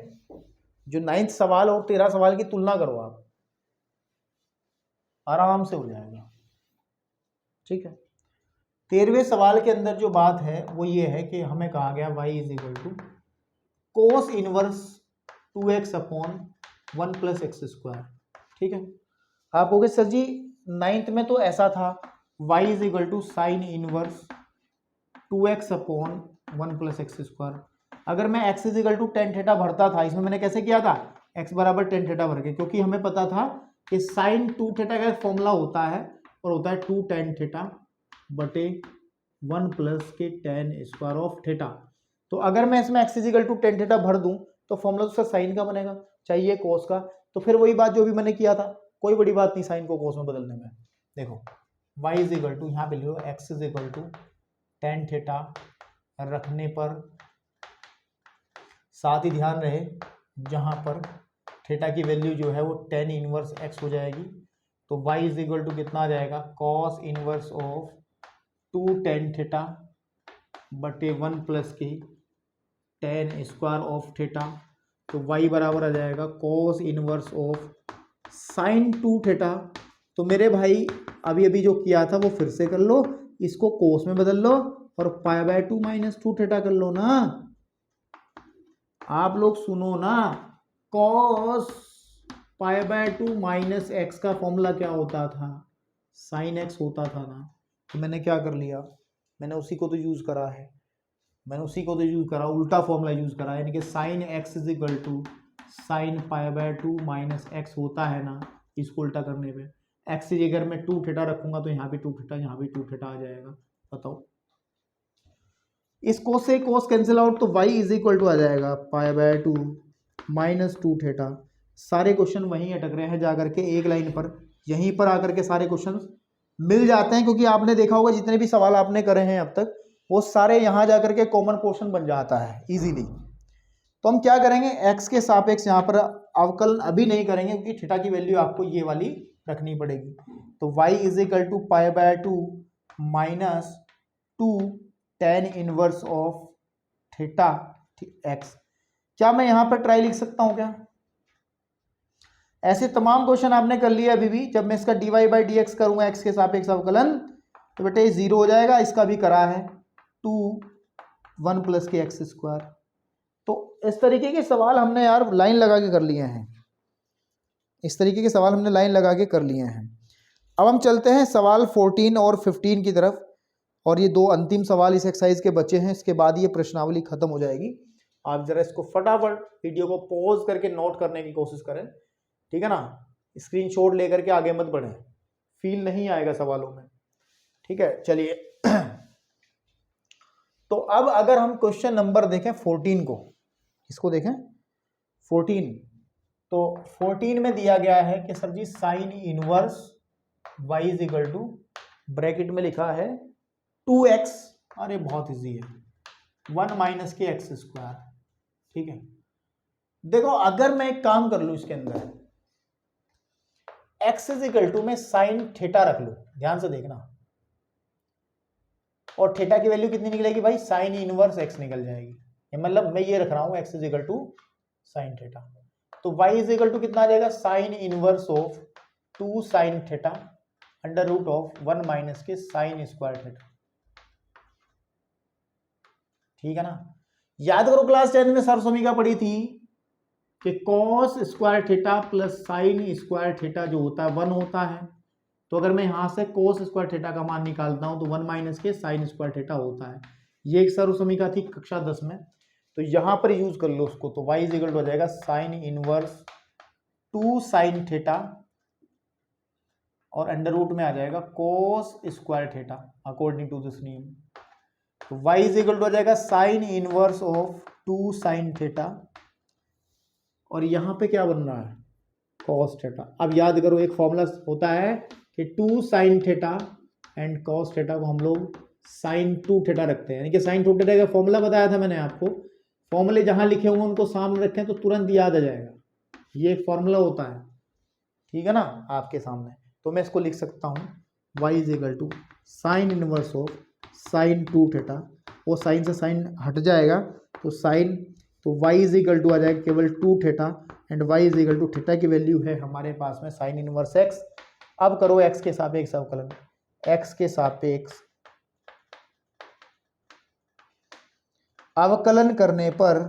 जो 9th सवाल और 13 सवाल की तुलना करो आप, आराम से हो जाएगा, ठीक है। 13वें सवाल के अंदर जो बात है वो ये है कि हमें कहा गया y is equal to cos inverse 2x/1 + x², ठीक है। आप कहोगे सर जी 9th में तो ऐसा था, y is equal to sine inverse 2x/1 + x²। अगर मैं x is equal to tan theta भरता था, इसमें मैंने कैसे किया था, x बराबर tan थीटा भर के, क्योंकि हमें पता था कि साइन 2 थीटा का फॉर्मूला होता है और होता है 2 tan थीटा बटे 1 प्लस के tan² ऑफ थीटा। तो अगर मैं इसमें x is equal to tan theta भर दूं तो फॉर्मूला उसका साइन का बनेगा, चाहिए कोस का। तो फिर वही बात जो भी मैंने किया था, कोई बड़ी बात नहीं साइन को कोस में बदलने में। देखो y इज इक्वल टू, यहाँ पे लिखो x is equal to tan theta रखने पर, साथ ही ध्यान रहे जहां पर थीटा की वैल्यू जो है वो tan इनवर्स x हो जाएगी। तो y इज इक्वल टू कितना आ जाएगा, cos inverse of 2 tan theta बटे 1 प्लस के tan² ऑफ थीटा। तो y बराबर आ जाएगा cos inverse of sine 2 theta. तो मेरे भाई अभी अभी जो किया था वो फिर से कर लो, इसको कोस में बदल लो और π/2 - 2 थीटा कर लो ना। आप लोग सुनो ना, cos π/2 माइनस x का फॉर्मूला क्या होता था, साइन x होता था ना। तो मैंने क्या कर लिया, मैंने उसी को तो यूज करा है, उल्टा फॉर्मूला यूज करा, यानी कि sine x is equal to sine π/2 minus x होता है ना। इसको उल्टा करने पे x की जगह मैं 2 थीटा रखूंगा तो यहाँ भी 2 थीटा, यहाँ भी 2 थीटा आ जाएगा। बताओ, इस कोस से कोस कैंसिल आउट, तो y इज इक्वल टू आ जाएगा π/2 माइनस 2 थीटा। सारे क्वेश्चन वहीं अटक रहे हैं जाकर के एक लाइन पर, यहीं पर आकर के सारे क्वेश्चन मिल जाते हैं, क्योंकि आपने देखा होगा जितने भी सवाल आपने करे हैं अब तक वो सारे यहाँ जाकर के कॉमन पोर्शन बन जाता है इजीली। तो हम क्या करेंगे, x के सापेक्ष यहाँ पर अवकलन अभी नहीं करेंगे, क्योंकि थीटा की वैल्यू आपको ये वाली रखनी पड़ेगी। तो y is equal to π/2 minus 2 tan inverse of theta x। क्या मैं यहां पर ट्राई लिख सकता हूं क्या? ऐसे तमाम क्वेश्चन आपने कर लिया अभी भी। जब मैं इसका dy/dx करूंगा x के सापेक्ष अवकलन तो बेटे 0 हो जाएगा। इसका भी करा है 2 1 प्लस के एक्स स्क्वायर। तो इस तरीके के सवाल हमने यार लाइन लगा के कर लिए हैं। इस तरीके के सवाल हमने लाइन लगा के कर लिए हैं। अब हम चलते हैं सवाल 14 और 15 की तरफ, और ये दो अंतिम सवाल इस एक्सरसाइज के बचे हैं। इसके बाद ये प्रश्नावली खत्म हो जाएगी। आप जरा इसको फटाफट वीडियो को पॉज करके नोट करने की कोशिश करें, ठीक है ना। स्क्रीनशॉट लेकर के आगे मत बढ़ें, फील नहीं आएगा सवालों में, ठीक है। चलिए तो अब अगर हम क्वेश्चन नंबर देखें 14 को, इसको देखें 14, तो 14 में दिया गया है कि sir ji sine inverse y is equal to, bracket में लिखा है 2x, अरे बहुत इजी है, 1 माइनस के एक्स स्क्वायर, ठीक है। देखो अगर मैं एक काम कर लूं इसके अंदर, x इज इक्वल टू में साइन थीटा रख लूं, ध्यान से देखना, और थीटा की वैल्यू कितनी निकलेगी भाई, साइन इनवर्स x निकल जाएगी। मतलब मैं ये रख रहा हूं x is equal to sine theta, तो y इज इक्वल टू कितना आ जाएगा, sine inverse of 2 sine theta under root of 1 minus के साइन स्क्वायर थीटा, ठीक है ना। याद करो क्लास 10 में सर्व समीकरण पढ़ी थी कि cos square theta plus sign square theta जो होता है 1 होता है। तो अगर मैं यहां से cos स्क्वायर थीटा का मान निकालता हूं तो 1 माइनस के साइन स्क्वायर थीटा होता है। ये एक सर्व समीकरण थी कक्षा 10 में, तो यहां पर यूज कर लो उसको। तो y इज इक्वल टू हो जाएगा साइन इनवर्स 2 साइन थीटा और अंडर रूट में आ जाएगा cos square theta according to this नियम। तो y इज इक्वल टू हो जाएगा sine inverse of 2 sine theta, और यहां पे क्या बन रहा है, cos थीटा। अब याद करो एक फॉर्मूला होता है कि 2 sine theta and cos theta को हम लोग साइन 2 थीटा रखते हैं, यानी कि साइन 2 थीटा का फॉर्मूला बताया था मैंने आपको। फॉर्मूले जहां लिखे होंगे उनको सामने रखें तो तुरंत याद आ जाएगा। ये एक फॉर्मूला होता है, ठीक है ना, आपके सामने। तो मैं इसको लिख सकता हूं y is equal to sine inverse of sine 2 theta, वो साइन से साइन हट जाएगा तो साइन, तो y इज इक्वल टू आ जाएगा केवल 2 theta and y is equal to theta की वैल्यू है हमारे पास में साइन इनवर्स x। अब करो x के सापेक्ष अवकलन, x के सापेक्ष अवकलन करने पर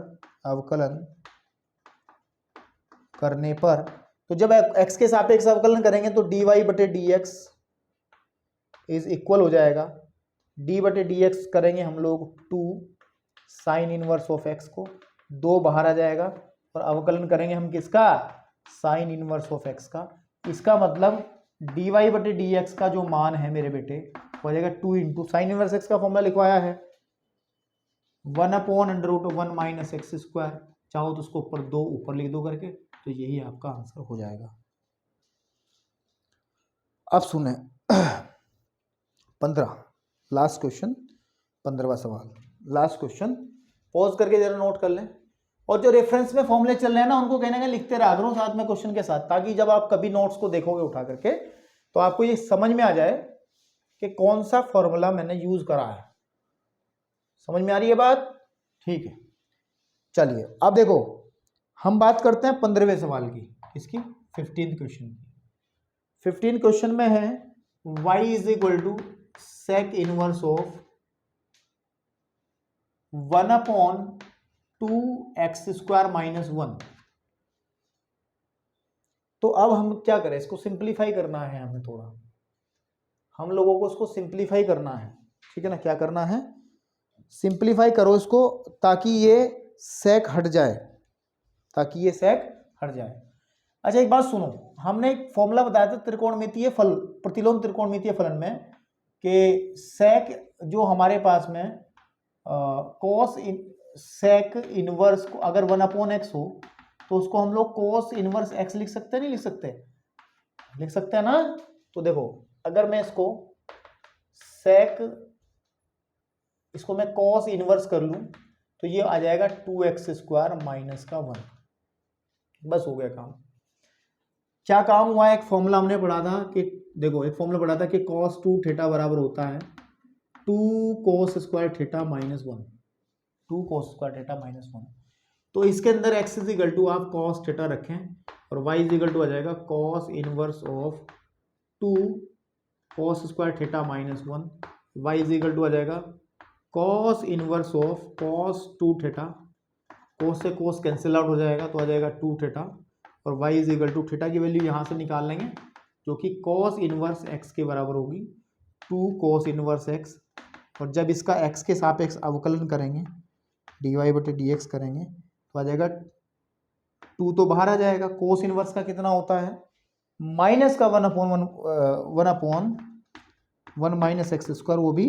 तो जब x के सापेक्ष अवकलन करेंगे तो dy/dx इज इक्वल हो जाएगा, d/dx करेंगे हम लोग 2 साइन इनवर्स ऑफ x को, 2 बाहर आ जाएगा, और अवकलन करेंगे हम किसका, साइन इनवर्स ऑफ x का। इसका मतलब dy/dx का जो मान है मेरे बेटे हो जाएगा 2 इंटू साइन इनवर्स x का फॉर्मूला लिखवाया है 1/√1 माइनस एक्स स्क्वायर, चाहो तो उसको ऊपर 2 ऊपर लिख दो करके, तो यही आपका आंसर हो जाएगा। अब सुने 15 लास्ट क्वेश्चन, 15वां सवाल, लास्ट क्वेश्चन, पॉज करके जरा नोट कर लें, और जो रेफरेंस में फॉर्मूले चल रहे हैं ना उनको कहीं ना कहीं लिखते रहा करो साथ में क्वेश्चन के साथ, ताकि जब आप कभी नोट्स को देखोगे उठा करके तो आपको ये समझ में आ जाए कि कौन सा फॉर्मूला मैंने यूज करा है। समझ में आ रही है बात, ठीक है। चलिए अब देखो हम बात करते हैं 15वें सवाल की, इसकी 15th क्वेश्चन की। 15 क्वेश्चन में है y is equal to sec inverse of 1/2x² minus 1। तो अब हम क्या करें, इसको सिंप्लीफाई करना है हमें थोड़ा, हम लोगों को इसको सिंप्लीफाई करना है, ठीक है ना। क्या करना है, सिंप्लीफाई करो इसको ताकि ये सेक हट जाए, ताकि ये सेक हट जाए। अच्छा एक बात सुनो, हमने एक फॉर्मूला बताया था त्रिकोणमितीय फल, प्रतिलोम त्रिकोणमितीय फलन में, कि सेक जो हमारे पास में कोस सेक इनवर्स को अगर 1/x हो तो उसको हम लोग कोस इनवर्स x लिख सकते हैं, नहीं लिख सकते, लिख सकते हैं ना। तो देखो अगर मैं इसको सेक, इसको मैं कॉस इनवर्स कर लूं तो ये आ जाएगा 2x² माइनस का 1, बस हो गया काम। क्या काम हुआ है, एक फॉर्मूला हमने पढ़ा था कि देखो एक फॉर्मूला पढ़ा था कि cos 2 थीटा बराबर होता है 2 cos square theta minus 1, 2 cos square theta minus 1। तो इसके अंदर x इज इक्वल टू आप cos थीटा रखें और y इज इक्वल टू आ जाएगा cos inverse of 2 cos square theta minus 1, y is equal to आ जाएगा cos inverse of cos 2 theta, cos से cos कैंसिल आउट हो जाएगा तो आ जाएगा 2 थीटा, और y is equal to theta की वैल्यू यहाँ से निकाल लेंगे जो कि cos इनवर्स x के बराबर होगी 2 cos इनवर्स x, और जब इसका x के सापेक्ष अवकलन करेंगे dy बटे dx करेंगे तो आ जाएगा 2 तो बाहर आ जाएगा, cos इनवर्स का कितना होता है माइनस का 1 माइनस एक्स स्क्वायर, वो भी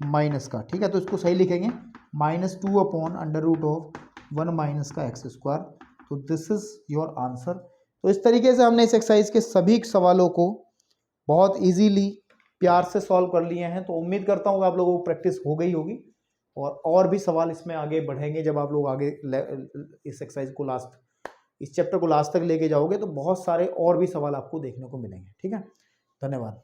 माइनस का, ठीक है। तो इसको सही लिखेंगे -2 upon under root of 1 minus का एक्स स्क्वायर। तो दिस इज योर आंसर। तो इस तरीके से हमने इस एक्सरसाइज के सभी सवालों को बहुत इजीली प्यार से सॉल्व कर लिए हैं। तो उम्मीद करता हूँ कि आप लोगों को प्रैक्टिस हो गई होगी और भी सवाल इसमें आगे बढ़ेंगे। जब आप लोग आगे इस एक्सरसाइज को इस चैप्टर को लास्ट तक लेके जाओगे तो बहुत सारे और भी सवाल आपको देखने को मिलेंगे। ठीक है, धन्यवाद।